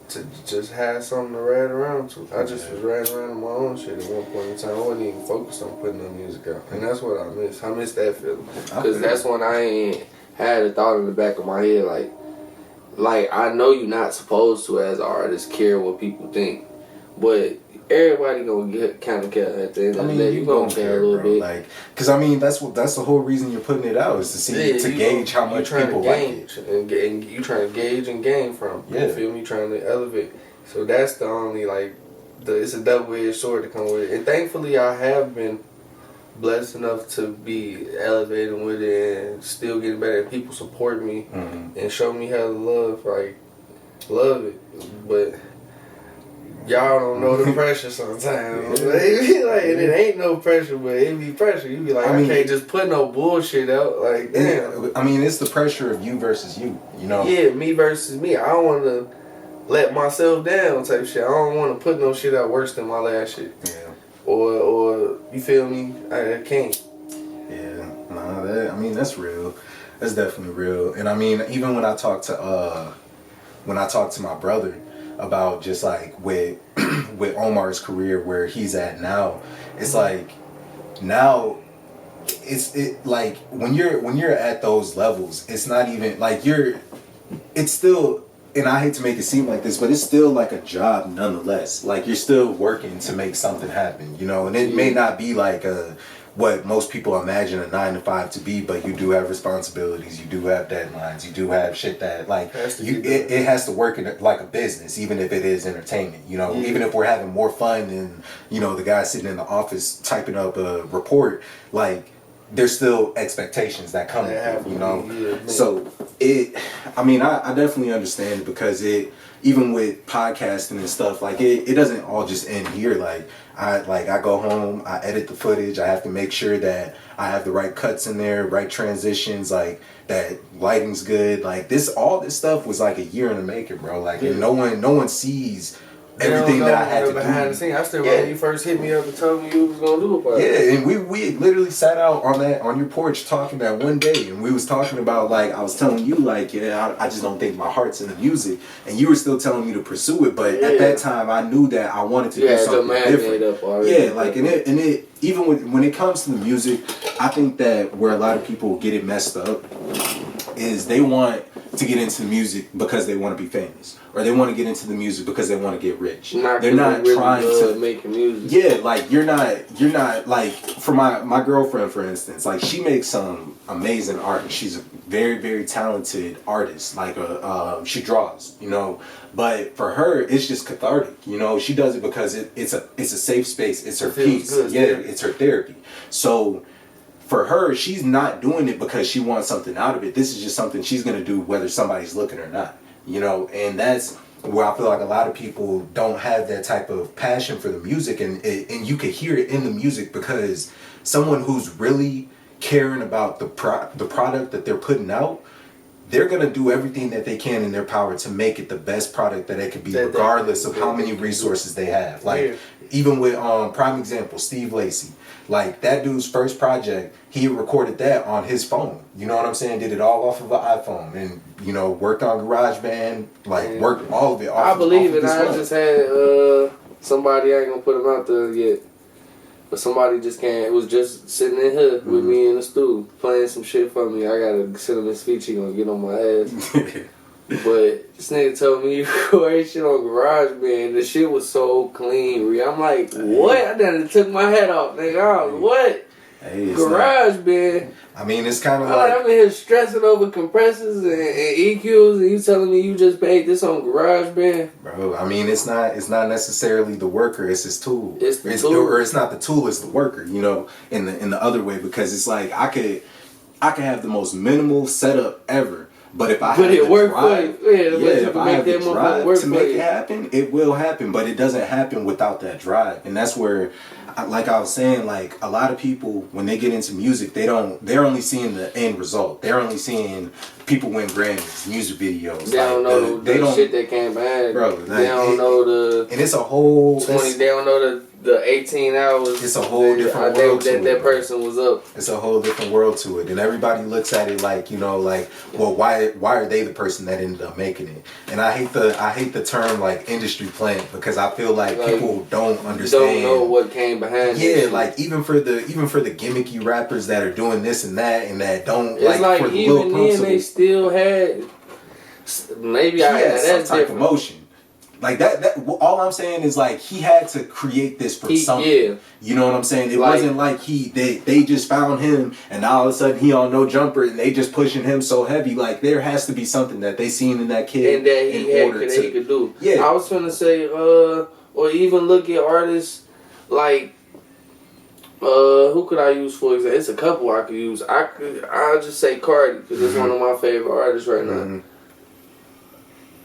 to just have something to ride around to. I just was riding around in my own shit at one point in time. I wasn't even focused on putting no music out, and that's what I miss. I miss that feeling because that's when I ain't had a thought in the back of my head like I know you're not supposed to as an artist care what people think, but everybody gonna get kind of care at the end of the day. You gonna care a little bit, like, cause I mean that's the whole reason you're putting it out is to see to gauge how much people like it, and you trying to gauge and gain from. Yeah. You feel me? Trying to elevate. So that's the only it's a double-edged sword to come with it. And thankfully, I have been blessed enough to be elevating with it and still getting better. And people support me and show me how to love it, but. Y'all don't know the pressure sometimes. It be like, and it ain't no pressure, but it be pressure. You be like, I can't just put no bullshit out. Like, damn. I mean, it's the pressure of you versus you, you know? Yeah, me versus me. I don't want to let myself down type shit. I don't want to put no shit out worse than my last shit. Yeah. Or you feel me? I can't. Yeah. I mean, that's real. That's definitely real. And I mean, even when I talk to my brother, about just like with Omar's career where he's at now, it's like now it's like when you're at those levels, it's not even like it's still, and I hate to make it seem like this, but it's still like a job nonetheless. Like you're still working to make something happen, you know, and it may not be like what most people imagine a 9 to 5 to be, but you do have responsibilities, you do have deadlines, you do have shit that like it has to work in like a business, even if it is entertainment, you know. Even if we're having more fun than, you know, the guy sitting in the office typing up a report, like there's still expectations that come with it, you know. So I definitely understand, because even with podcasting and stuff, like it doesn't all just end here. Like I go home, I edit the footage, I have to make sure that I have the right cuts in there, right transitions, like that lighting's good. Like all this stuff was like a year in the making, bro. Like and no one sees everything that I had to do. Behind the scenes. I still remember when you first hit me up and told me you was gonna do it. Yeah, and we literally sat out on your porch talking that one day, and we was talking about, like, I was telling you, like, I just don't think my heart's in the music, and you were still telling me to pursue it, but at that time I knew that I wanted to do something different. Yeah, like and it even when it comes to the music, I think that where a lot of people get it messed up is they want to get into music because they want to be famous, or they want to get into the music because they want to get rich. They're not really trying to make music. Yeah, like you're not like, for my girlfriend, for instance, like she makes some amazing art. She's a very, very talented artist. Like she draws, you know. But for her, it's just cathartic, you know. She does it because it's a safe space. It's her peace. It's her therapy. So for her, she's not doing it because she wants something out of it. This is just something she's gonna do whether somebody's looking or not, you know. And that's where I feel like a lot of people don't have that type of passion for the music, and you can hear it in the music, because someone who's really caring about the product that they're putting out, they're going to do everything that they can in their power to make it the best product that it could be, regardless of how many resources they have. Like, even with prime example, Steve Lacy. Like, that dude's first project, he recorded that on his phone. You know what I'm saying? Did it all off of an iPhone, and, you know, worked on GarageBand, like, worked all of it off of his phone. I just had somebody, I ain't gonna put him out there yet, but somebody just came. It was just sitting in here with me in the stool playing some shit for me. I gotta send him his speech. He gonna get on my ass. But this nigga told me you record shit on GarageBand. The shit was so clean. I'm like, what? I done took my head off, nigga. What? GarageBand. I mean, it's kind of like, I'm in here stressing over compressors and EQs, and you telling me you just made this on GarageBand? Bro, I mean, it's not necessarily the worker, it's his tool. It's the tool. Or it's not the tool, it's the worker, you know, in the other way, because it's like I I can have the most minimal setup ever. But if I but have it the worked drive, for you. Yeah, if I have the drive work to make you. it happen, it will happen. But it doesn't happen without that drive, and that's where, like I was saying, like a lot of people when they get into music, they're only seeing the end result. They're only seeing people win Grammys, music videos. They don't know the shit that came behind. Bro, they don't know the. And it's a whole 20. They don't know the 18 hours. It's a whole different world to it. That person was up. It's a whole different world to it, and everybody looks at it like, you know, like, well, why are they the person that ended up making it? And I hate the term like industry plant, because I feel like people don't understand. Don't know what came behind. Yeah, like even for the gimmicky rappers that are doing this and that don't it's like for the even little then they still had maybe that's some type different. of motion. Like that, all I'm saying is like he had to create this for something. Yeah. You know what I'm saying? It wasn't like they just found him and now all of a sudden he on No Jumper and they just pushing him so heavy. Like there has to be something that they seen in that kid and that he could do. Yeah. I was gonna say, or even look at artists like who could I use for example? It's a couple I could use. I'll just say Cardi because it's one of my favorite artists right now.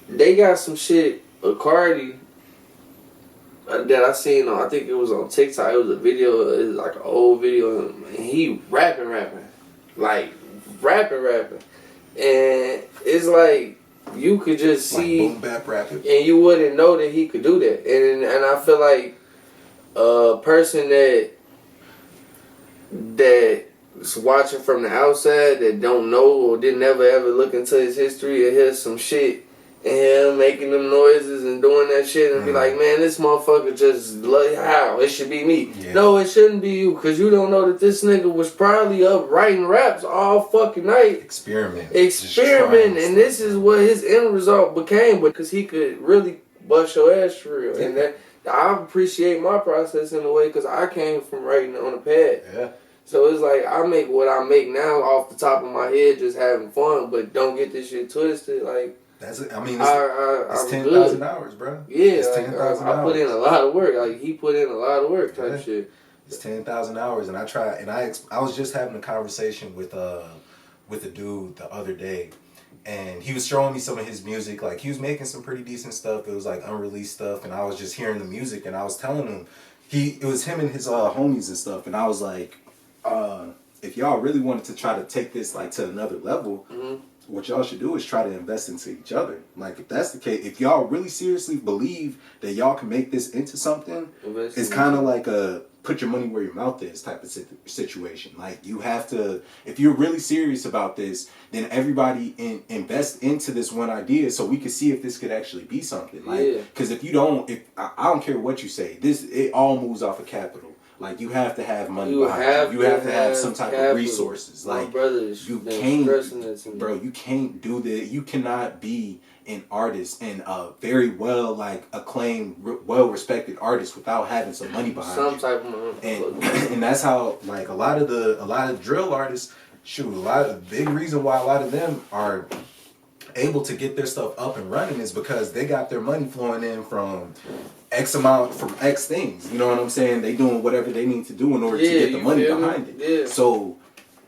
They got some shit. Cardi that I seen on, I think it was on TikTok. It was a video, it was like an old video, and he rapping, like rapping, and it's like you could just see boom bap rapping, and you wouldn't know that he could do that. And I feel like a person that's watching from the outside that don't know or didn't ever look into his history and hear some shit. And him making them noises and doing that shit and be like, man, this motherfucker just how it should be me. Yeah. No, it shouldn't be you, because you don't know that this nigga was probably up writing raps all fucking night. Experimenting. And this is what his end result became, because he could really bust your ass for real. Yeah. And that I appreciate my process in a way, because I came from writing on a pad. Yeah. So it's like I make what I make now off the top of my head, just having fun, but don't get this shit twisted. Like, it's 10,000 hours, bro. Yeah, it's 10,000 hours. I put in a lot of work. Like he put in a lot of work type shit. It's 10,000 hours, and I try. And I was just having a conversation with a dude the other day, and he was showing me some of his music. Like he was making some pretty decent stuff. It was like unreleased stuff, and I was just hearing the music, and I was telling him it was him and his homies and stuff, and I was like, if y'all really wanted to try to take this like to another level. What y'all should do is try to invest into each other. Like, if that's the case, if y'all really seriously believe that y'all can make this into something, it's kind of like a put your money where your mouth is type of situation. Like, you have to, if you're really serious about this, then everybody invest into this one idea so we can see if this could actually be something. Like, because if you don't, I don't care what you say, it all moves off of capital. Like, you have to have money behind you. You have to have some type of resources. Like, you can't, bro, you can't do that. You cannot be an artist and a very well, like, acclaimed, well-respected artist without having some money behind you. Some type of money. And that's how, like, a lot of drill artists, the big reason why a lot of them are able to get their stuff up and running is because they got their money flowing in from X amount, from X things. You know what I'm saying? They doing whatever they need to do in order to get the money behind it. Yeah. So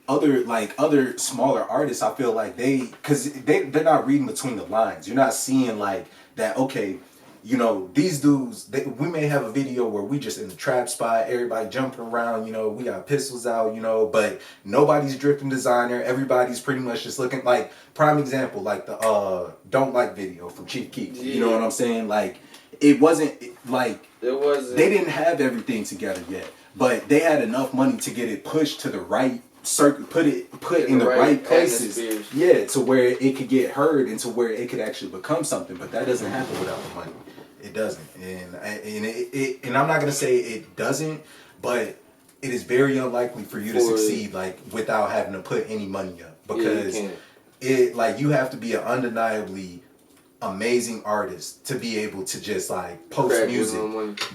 other smaller artists, I feel like they're not reading between the lines. You're not seeing like that, okay, you know, these dudes, we may have a video where we just in the trap spot, everybody jumping around, you know, we got pistols out, you know, but nobody's dripping designer. Everybody's pretty much just looking like, prime example, like the Don't Like video from Chief Keef. You know what I'm saying? Like, they didn't have everything together yet, but they had enough money to get it pushed to the right circuit, put in the right places, to where it could get heard and to where it could actually become something. But that doesn't happen without the money. It doesn't, and I'm not gonna say it doesn't, but it is very unlikely for you to succeed like without having to put any money up, because you have to be an undeniably amazing artist to be able to just like post music,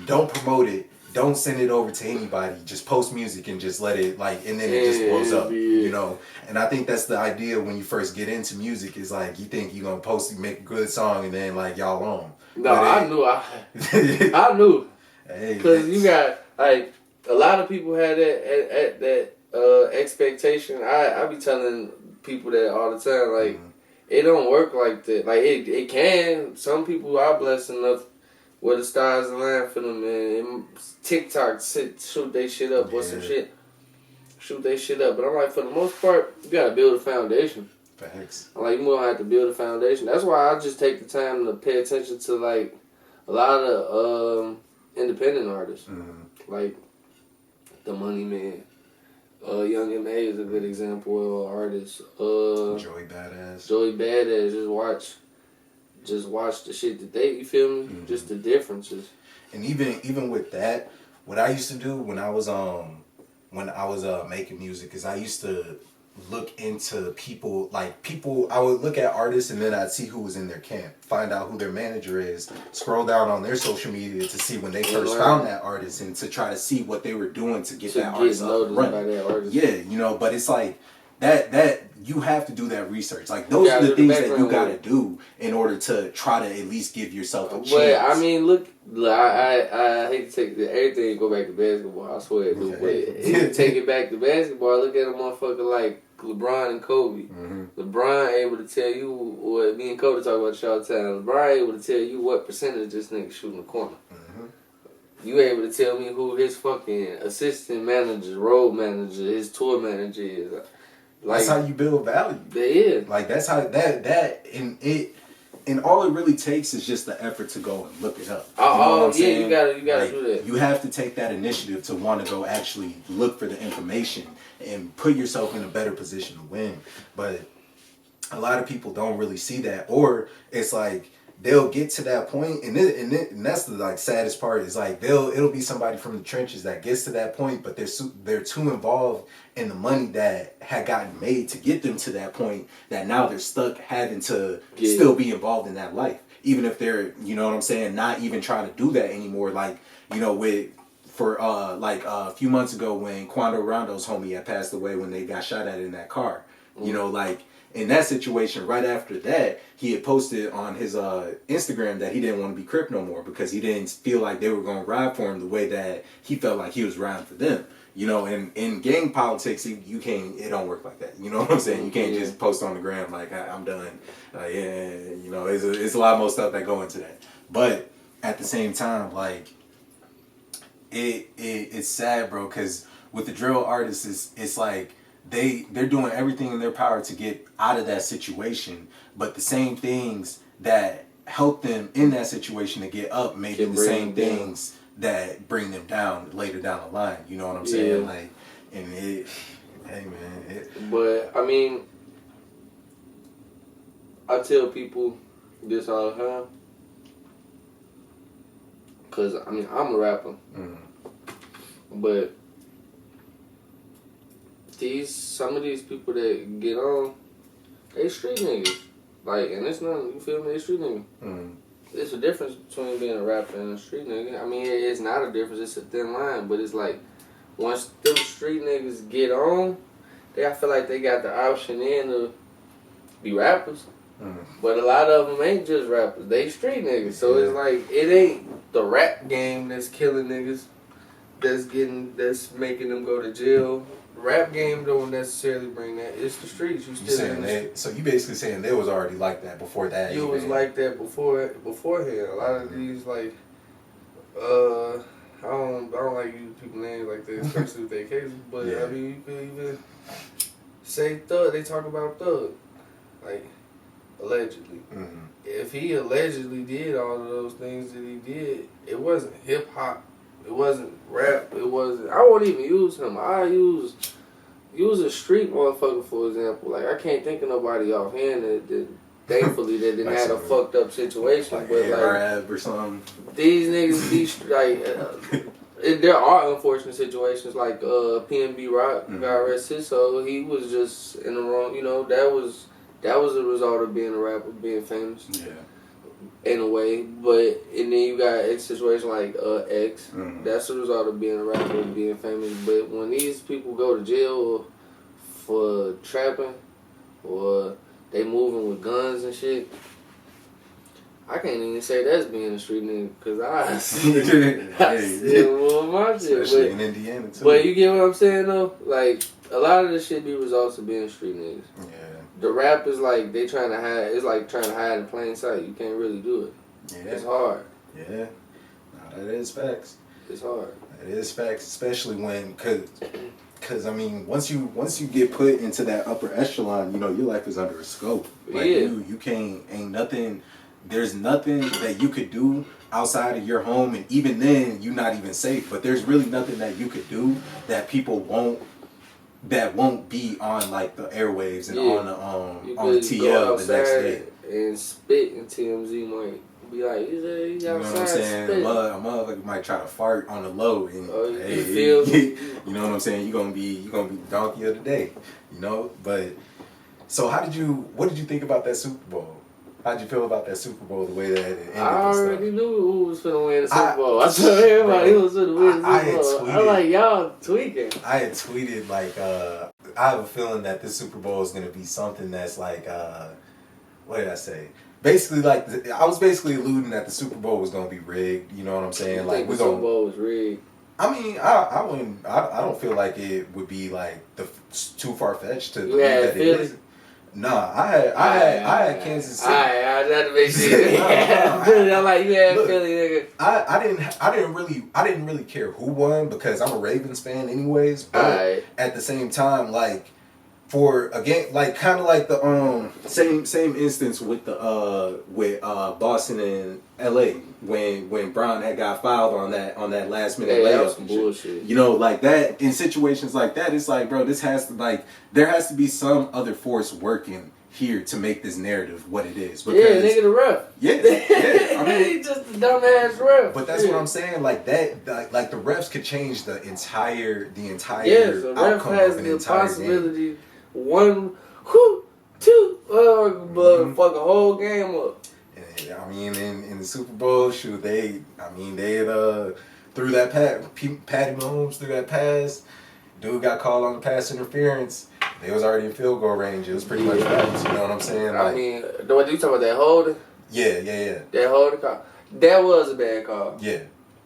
don't promote it, don't send it over to anybody, just post music and just let it and then it just blows up, you know. And I think that's the idea when you first get into music, is like you think you're gonna make a good song and then like y'all on. No, I knew, because you got like a lot of people had that expectation. I be telling people that all the time. Like, it don't work like that. Like, it can. Some people are blessed enough where the stars align for them, and TikTok shoot they shit up or some shit. Shoot they shit up. But I'm like, for the most part, you gotta build a foundation. Facts. I'm like, you gonna have to build a foundation. That's why I just take the time to pay attention to, like, a lot of independent artists. Like, The Money Man. Young M.A. is a good example of an artist. Joey Badass. Just watch the shit that they, you feel me? Just the differences. And even with that, what I used to do when I was making music is I used to look into people. I would look at artists and then I'd see who was in their camp, find out who their manager is, scroll down on their social media to see when they first found that artist and to try to see what they were doing to get that artist up and running. Yeah, but it's like that you have to do that research. Like, those are the things that you gotta do in order to try to at least give yourself a chance. But I mean, look, I hate to take everything and go back to basketball. I swear, dude. But take it back to basketball. Look at a motherfucker like LeBron and Kobe. LeBron able to tell you what me and Kobe talk about all the time. LeBron able to tell you what percentage this nigga shooting the corner. You able to tell me who his fucking assistant manager, road manager, his tour manager is. Like, that's how you build value. Yeah. Like, that's how and all it really takes is just the effort to go and look it up. You gotta do that. You have to take that initiative to want to go actually look for the information and put yourself in a better position to win. But a lot of people don't really see that, or it's like they'll get to that point, and that's the like saddest part is like it'll be somebody from the trenches that gets to that point, but they're too involved in the money that had gotten made to get them to that point that now they're stuck having to still be involved in that life, even if they're, you know what I'm saying, not even trying to do that anymore. Like, you know, a few months ago when Quando Rondo's homie had passed away when they got shot at in that car, you know, like, in that situation, right after that, he had posted on his Instagram that he didn't want to be Crip no more because he didn't feel like they were going to ride for him the way that he felt like he was riding for them. You know, and in gang politics, it don't work like that. You know what I'm saying? You can't just post on the gram like, I'm done. You know, it's a lot more stuff that go into that. But at the same time, like, it's sad, bro, because with the drill artists, it's like, they're doing everything in their power to get out of that situation, but the same things that help them in that situation to get up may be the same things that bring them down later down the line. You know what I'm saying? Like, and hey man. But I mean, I tell people this all the time, cause I mean I'm a rapper, but some of these people that get on, they street niggas. Like, and it's nothing, you feel me? They street niggas. It's a difference between being a rapper and a street nigga. I mean, it's not a difference, it's a thin line, but it's like, once them street niggas get on, I feel like they got the option in to be rappers. But a lot of them ain't just rappers, they street niggas. So it's like, it ain't the rap game that's killing niggas, that's making them go to jail. Rap game don't necessarily bring that. It's the streets. So you basically saying they was already like that before that. You was like that beforehand. A lot of these like, I don't like using people's names like that, especially with their cases. But I mean, you could even say Thug. They talk about Thug, like, allegedly. If he allegedly did all of those things that he did, it wasn't hip hop. It wasn't rap. It wasn't. I won't even use him. I use a street motherfucker, for example. Like, I can't think of nobody offhand that thankfully that didn't have a fucked up situation. Like, but like or something. These niggas be like, there are unfortunate situations like PNB Rock, God rest his soul. He was just in the wrong. You know, that was a result of being a rapper, being famous. Yeah. In a way, and then you got a situation like X. That's the result of being a rapper and being famous. But when these people go to jail for trapping, or they moving with guns and shit, I can't even say that's being a street nigga, because I see more of my shit. Especially in Indiana too. But you get what I'm saying though? Like, A lot of this shit be results of being street niggas. Yeah. The rap is like they trying to hide. It's like trying to hide in plain sight. You can't really do it. Yeah. It's hard. Yeah. No, that is facts. It's hard. It is facts, especially when, cause I mean, once you get put into that upper echelon, you know, your life is under a scope. Like you can't, ain't nothing. There's nothing that you could do outside of your home, and even then, you're not even safe. But there's really nothing that you could do that people won't be on like the airwaves and on the TL the next day. And spit in TMZ might be like, you know what I'm saying? A motherfucker might try to fart on the low, and you know what I'm saying? You gonna be donkey of the day, you know. But so what did you think about that Super Bowl? How'd you feel about that Super Bowl, the way that it ended? I already knew who was finna win the Super Bowl. I told everybody who was finna win the Super Bowl. I'm like, y'all tweaking. I had tweeted, like, I have a feeling that this Super Bowl is going to be something that's like, what did I say? Basically, like, I was basically alluding that the Super Bowl was going to be rigged. You know what I'm saying? You think the Super Bowl was rigged? I mean, I wouldn't. I don't feel like it would be like too far fetched to believe that it is. Nah, I had Kansas City. I had to make sure. I'm like, you had Philly, nigga. I didn't really care who won because I'm a Ravens fan anyways. But at the same time, like for a game, like kind of like the same instance with the Boston and LA when Brown had got fouled on that last minute layup and bullshit. You know, like that in situations like that, it's like, bro, there has to be some other force working here to make this narrative what it is. Because, nigga, the ref. Yeah. I mean, he's just a dumbass ref. But that's what I'm saying. Like that, like the refs could change the entire the ref has the possibility game. 1, 2, fuck a whole game up. I mean, in the Super Bowl, shoot, they threw that Patty Mahomes threw that pass. Dude got called on the pass interference. They was already in field goal range. It was pretty much balanced. You know what I'm saying? Like, I mean, what you talking about, that holding? Yeah. That holding call. That was a bad call. Yeah.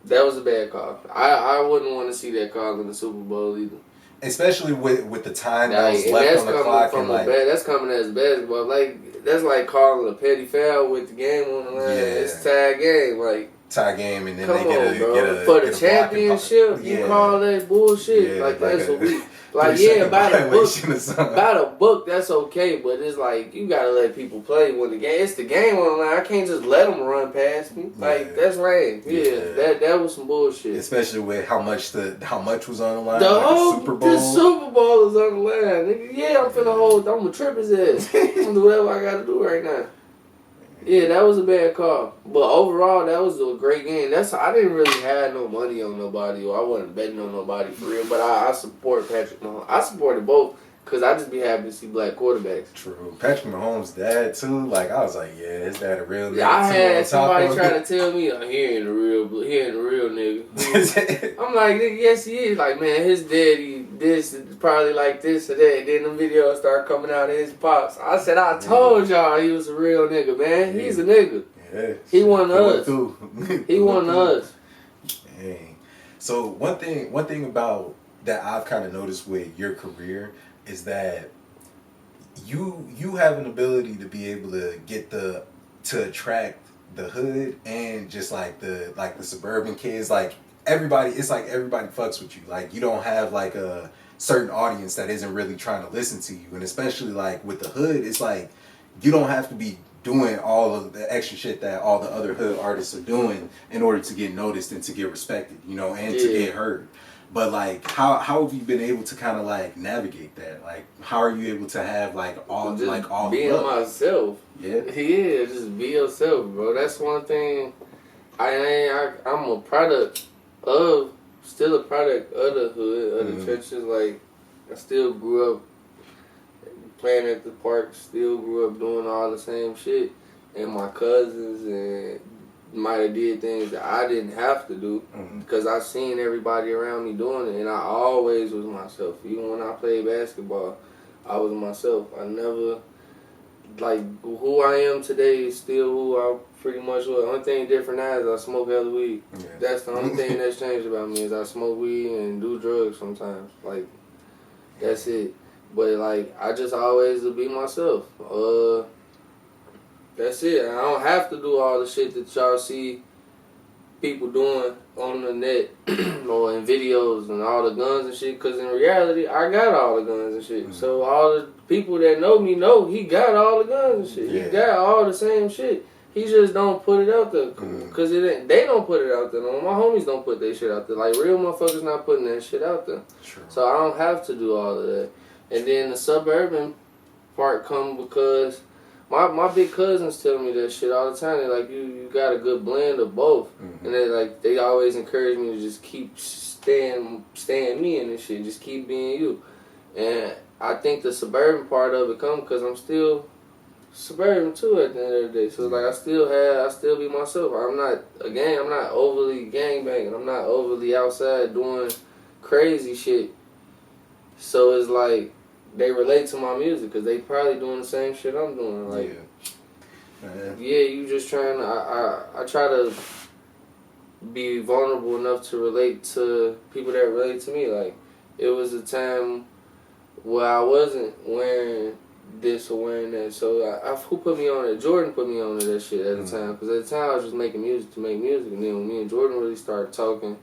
That was a bad call. I wouldn't want to see that call in the Super Bowl either. Especially with the time that was left on the clock. That's coming as basketball. Like, that's like calling a petty foul with the game on the line. Yeah. It's a tie game. Like, tie game, and then they get a for the championship. You call that bullshit? Like that's what we like. Yeah, by the book, that's okay. But it's like you gotta let people play when the game. It's the game on the line. I can't just let them run past me. Like that's lame. Yeah, that was some bullshit. Especially with how much was on the line. The whole Super Bowl is on the line. Nigga, yeah, I'm gonna trip his ass. I'm gonna do whatever I gotta do right now. Yeah, that was a bad call. But overall, that was a great game. I didn't really have no money on nobody, or I wasn't betting on nobody for real. But I support Patrick Mahomes. I supported both because I just be happy to see black quarterbacks. True. Patrick Mahomes' dad, too. Like, I was like, yeah, his dad a real nigga. Yeah, I had somebody trying to tell me, he ain't a real nigga. I'm like, nigga, yes, he is. Like, man, his daddy, this is probably like this or that. Then the videos start coming out of his pops. I said, I told y'all he was a real nigga, man. He's a nigga. Yeah. He one of us. He one of us. Dang. So one thing about that I've kind of noticed with your career is that you have an ability to be able to get to attract the hood and just like the suburban kids. Like everybody fucks with you. Like you don't have like a certain audience that isn't really trying to listen to you. And especially like with the hood, it's like you don't have to be doing all of the extra shit that all the other hood artists are doing in order to get noticed and to get respected, you know, and to get heard. But like, how have you been able to kind of like navigate that? Like, how are you able to have like all being myself? Yeah, just be yourself, bro. That's one thing. I'm a product of the hood, of the trenches. Like, I still grew up playing at the park. Still grew up doing all the same shit, and my cousins and might have did things that I didn't have to do because I seen everybody around me doing it, and I always was myself. Even when I played basketball, I was myself. I never, like, who I am today is still who I pretty much was. The only thing different now is I smoke hella weed. Yeah. That's the only thing that's changed about me is I smoke weed and do drugs sometimes. Like, That's it. But like, I just always will be myself. That's it. I don't have to do all the shit that y'all see people doing on the net or in videos and all the guns and shit. Cause in reality, I got all the guns and shit. So all the people that know me know he got all the guns and shit. He got all the same shit. He just don't put it out there. Cause it ain't, they don't put it out there. No, my homies don't put their shit out there. Like real motherfuckers not putting that shit out there. True. So I don't have to do all of that. And then the suburban part come because my big cousins tell me that shit all the time. They're like, you got a good blend of both. And they always encourage me to just keep staying me in this shit. Just keep being you. And I think the suburban part of it come because I'm still suburban too at the end of the day. So like I still be myself. I'm not overly gangbanging. I'm not overly outside doing crazy shit. So it's like they relate to my music because they probably doing the same shit I'm doing. Like, you just trying to. I try to be vulnerable enough to relate to people that relate to me. Like, it was a time where I wasn't wearing this or wearing that. So who put me on it? Jordan put me on to that shit at the time. Because at the time I was just making music to make music. And then when me and Jordan really started talking,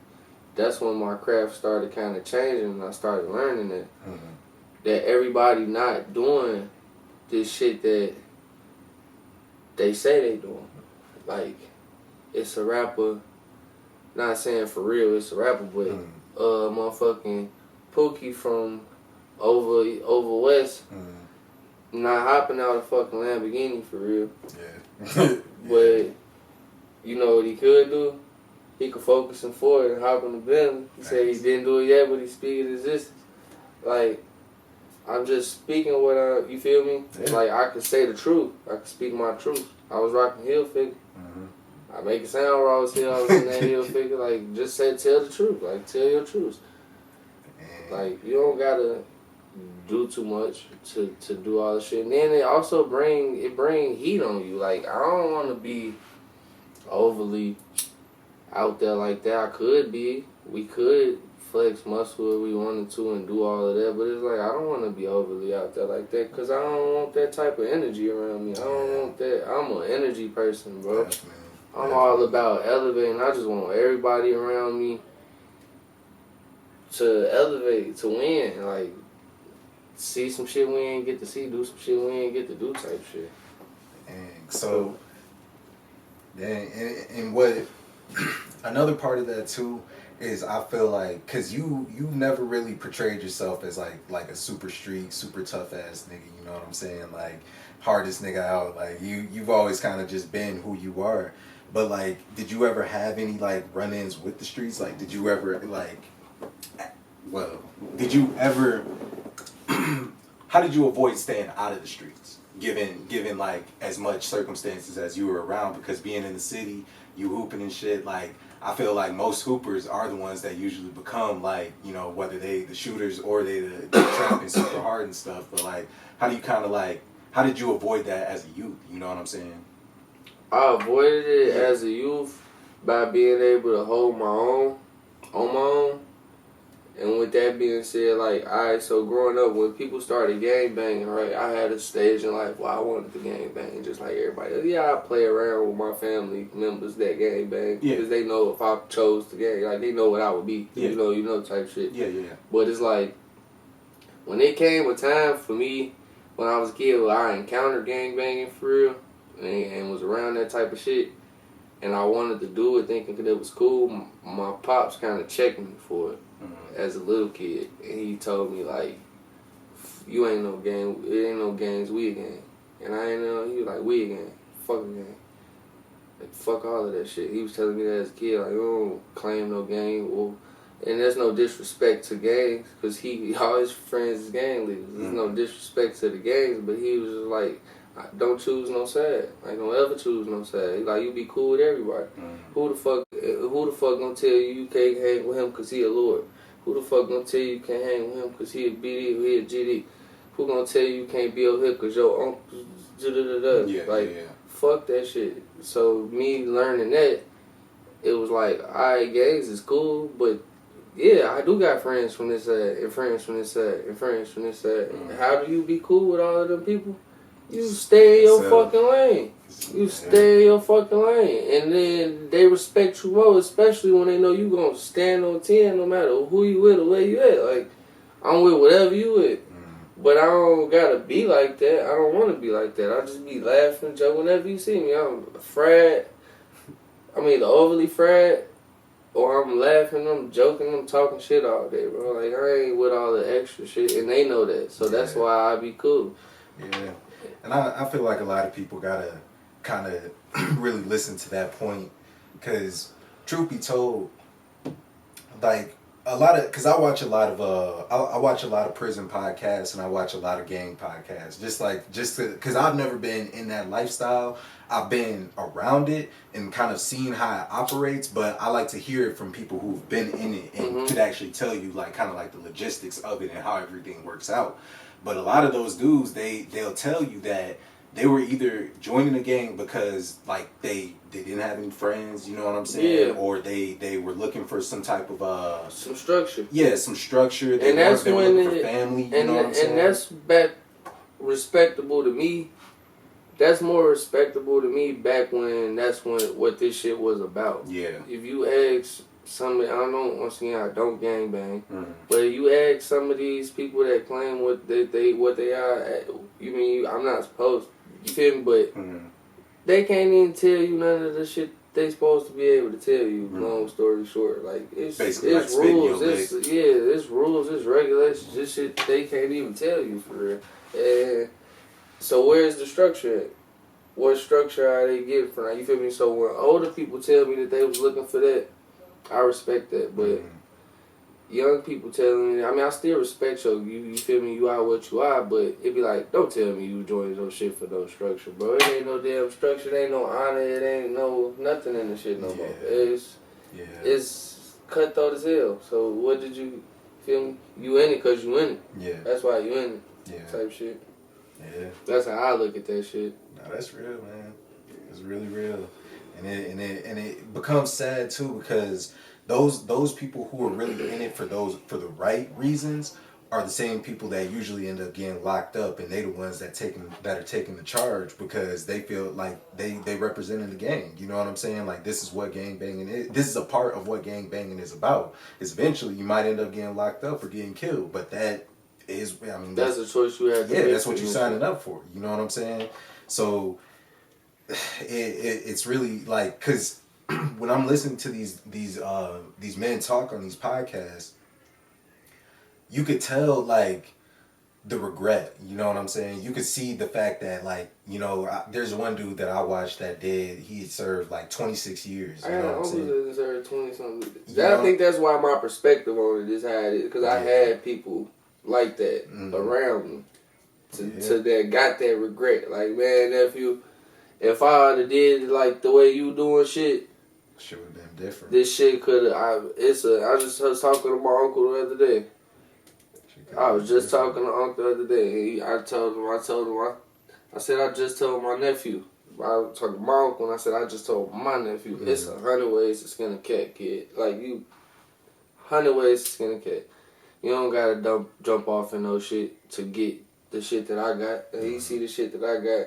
that's when my craft started kind of changing and I started learning that. That everybody not doing this shit that they say they doing. Like, it's a rapper, not saying for real, it's a rapper, but motherfucking Pookie from over west, not hopping out a fucking Lamborghini for real. But you know what he could do? He could focus and forward and hop in the Bentley. He said he didn't do it yet, but he's speaking existence. Like, I'm just speaking what you feel me? Like, I could say the truth. I could speak my truth. I was rocking heel figure. I make it sound raw as hell. I was in that heel figure. Like, just tell the truth. Like, tell your truth. Like, you don't gotta do too much to do all the shit. And then it also bring heat on you. Like, I don't want to be overly out there like that. I could be. We could flex muscle if we wanted to and do all of that, but it's like I don't want to be overly out there like that because I don't want that type of energy around me. I don't want that. I'm an energy person, bro. I'm all about elevating. I just want everybody around me to elevate, to win. Like, see some shit we ain't get to see, do some shit we ain't get to do type shit. And so, and what another part of that too is I feel like, cause you never really portrayed yourself as like a super street, super tough ass nigga. You know what I'm saying? Like, hardest nigga out. Like you've always kind of just been who you are. But like, did you ever have any like run-ins with the streets? Like, did you ever did you ever? How did you avoid staying out of the streets, given like as much circumstances as you were around? Because being in the city, you hooping and shit, like. I feel like most hoopers are the ones that usually become like, you know, whether they the shooters or they the trapping super hard and stuff. But like, how do you kind of like, how did you avoid that as a youth? You know what I'm saying? I avoided it as a youth by being able to hold my own on my own. And with that being said, like, alright, so growing up, when people started gangbanging, right, I had a stage in life where I wanted to gangbang just like everybody else. Yeah, I play around with my family members that gangbang because they know if I chose to gang, like, they know what I would be. You know type shit. But it's like, when it came a time for me, when I was a kid, where I encountered gangbanging for real and was around that type of shit, and I wanted to do it thinking that it was cool, my pops kind of checked me for it. As a little kid, and he told me like, "You ain't no gang. It ain't no gangs. We a gang." And I ain't know. He was like, "We a gang. Fuck a gang. Like, fuck all of that shit." He was telling me that as a kid. Like, "You don't claim no gang." Well, and there's no disrespect to gangs, cause all his friends is gang leaders. There's no disrespect to the gangs, but he was just like, "Don't choose no side. Like, don't ever choose no side. Like, you be cool with everybody. Who the fuck gonna tell you can't hang with him cause he a lord? Who the fuck gonna tell you can't hang with him cause he a BD or he a GD? Who gonna tell you can't be over here cause your uncle fuck that shit." So me learning that, it was like, alright, gangs is cool, but Yeah, I do got friends from this side, and friends from this side, and friends from this side. How do you be cool with all of them people? You stay in your fucking lane. You stay in your fucking lane. And then they respect you more, especially when they know you gonna stand on 10 no matter who you with or where you at. Like, I'm with whatever you with. But I don't gotta be like that. I don't wanna be like that. I just be laughing, joking whenever you see me. I'm fried. I mean, overly fried. Or I'm laughing, I'm joking, I'm talking shit all day, bro. Like, I ain't with all the extra shit. And they know that. So that's why I be cool. Yeah. And I feel like a lot of people gotta kind of really listen to that point, because truth be told, like a lot of, because I watch a lot of I watch a lot of prison podcasts, and I watch a lot of gang podcasts, just because I've never been in that lifestyle. I've been around it and kind of seen how it operates, but I like to hear it from people who've been in it and could actually tell you like kind of like the logistics of it and how everything works out. But a lot of those dudes, they'll tell you that they were either joining a gang because like they didn't have any friends, you know what I'm saying, or they were looking for some type of some structure. Yeah, some structure. And that's they were when looking for family. You know what I'm saying? And that's back respectable to me. That's more respectable to me back when that's when what this shit was about. Yeah. If you ask somebody, I don't know, once again, I don't gangbang, but if you ask some of these people that claim what they are, you mean I'm not supposed, you feel me? But they can't even tell you none of the shit they supposed to be able to tell you. Long story short, like it's rules, it's rules, it's regulations, this shit they can't even tell you for real. And so where's the structure at? What structure are they getting from that? You feel me? So when older people tell me that they was looking for that, I respect that. But young people telling me, I mean, I still respect you feel me? You are what you are, but it be like, don't tell me you joined no shit for no structure, bro. It ain't no damn structure. It ain't no honor. It ain't no nothing in the shit no more. It's cutthroat as hell. So what did you feel me? You in it because you in it. Yeah. That's why you in it. Yeah. Type shit. Yeah. That's how I look at that shit. No, that's real, man. It's really real. And it becomes sad too, because those people who are really in it for the right reasons are the same people that usually end up getting locked up, and they the ones that are taking the charge because they feel like they represented the gang. You know what I'm saying? Like, this is what gang banging is. This is a part of what gang banging is about. Is eventually you might end up getting locked up or getting killed, but that is, I mean, that's a choice you have to make. Yeah, that's what you're signing up for. You know what I'm saying? So it's really like, because when I'm listening to these men talk on these podcasts, you could tell like the regret. You know what I'm saying? You could see the fact that, like, you know, there's one dude that I watched that he served like 26 years. You know what I'm saying? I served 20 something. I think that's why my perspective on it is how it is, because I had people like that around me to that got that regret. Like, man, if I would have did like the way you doing shit would have been different. This shit could have. I just was talking to my uncle the other day. I was just talking to Uncle the other day. I told him, I said, I just told my nephew. I was talking to my uncle, and I said, I just told my nephew, it's 100 ways to skin a cat, kid. Like, 100 ways to skin a cat. You don't gotta jump off in no shit to get the shit that I got. And he see the shit that I got.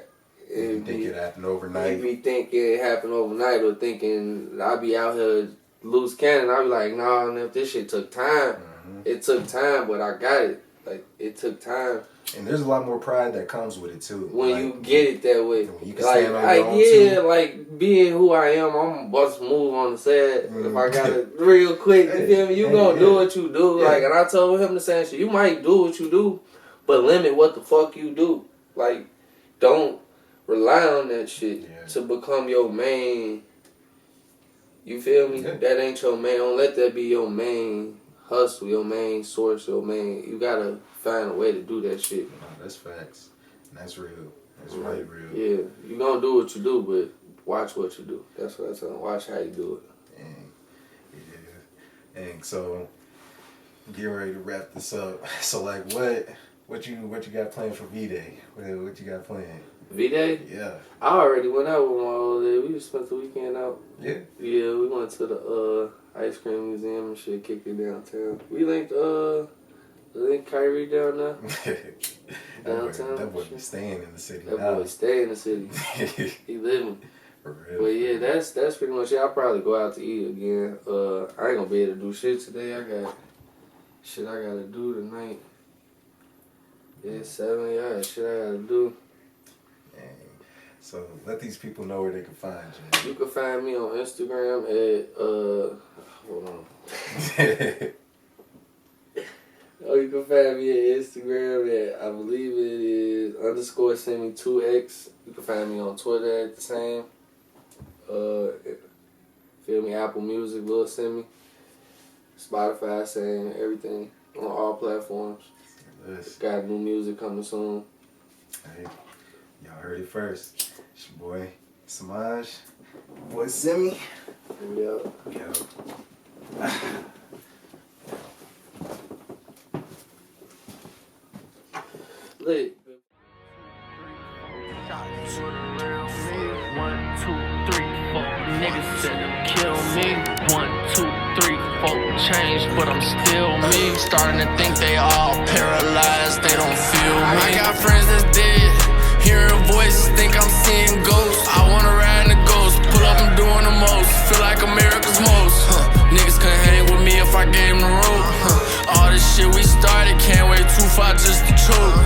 You think it happened overnight? He be thinking it happened overnight, or thinking I be out here loose cannon. I be like, nah, if this shit took time. It took time, but I got it. Like, it took time. And there's a lot more pride that comes with it too. When like, you get it that way. You can stand on your own too. Like being who I am, I'm about to move on the side. If I got it real quick, you feel me? You gonna do what you do. Like, and I told him the same shit. You might do what you do, but limit what the fuck you do. Like, don't rely on that shit to become your main. You feel me? That ain't your main. Don't let that be your main hustle, your main source, your main. You gotta find a way to do that shit. No, that's facts. That's real. That's really real. Yeah, you gonna do what you do, but watch what you do. That's what I tell them. Watch how you do it. And so, get ready to wrap this up. So, like, what you got planned for V-Day? What you got planned? V-Day? Yeah. I already went out with my old lady. We just spent the weekend out. Yeah. Yeah, we went to the ice cream museum and shit, kicked it downtown. We linked Kyrie down there. Downtown. That boy be staying in the city. That boy stay in the city. He living. For real. But yeah, that's pretty much it. I'll probably go out to eat again. I ain't gonna be able to do shit today. I got shit I gotta do tonight. Yeah, 7, yeah, shit I gotta do. Dang. So let these people know where they can find you. You can find me on Instagram at hold on. Oh, you can find me at Instagram at I believe it is _Semi2X. You can find me on Twitter at the same. Feel me? Apple Music, Lil Semi, Spotify, same, everything on all platforms. Yes. Got new music coming soon. Hey, y'all heard it first. It's your boy Samaj, boy Semi. Yeah. Yo. Lit. 1, 2, 3, 4 niggas said to kill me. 1, 2, 3, 4 change, but I'm still me. Starting to think they all paralyzed, they don't feel me. I got friends that's dead, hearing voices, think I'm seeing ghosts. I wanna ride in the ghost, pull up, I'm doing the most. Feel like America's most. Niggas couldn't hang with me if I gave them the rope. All this shit we started, can't wait too far just to choke.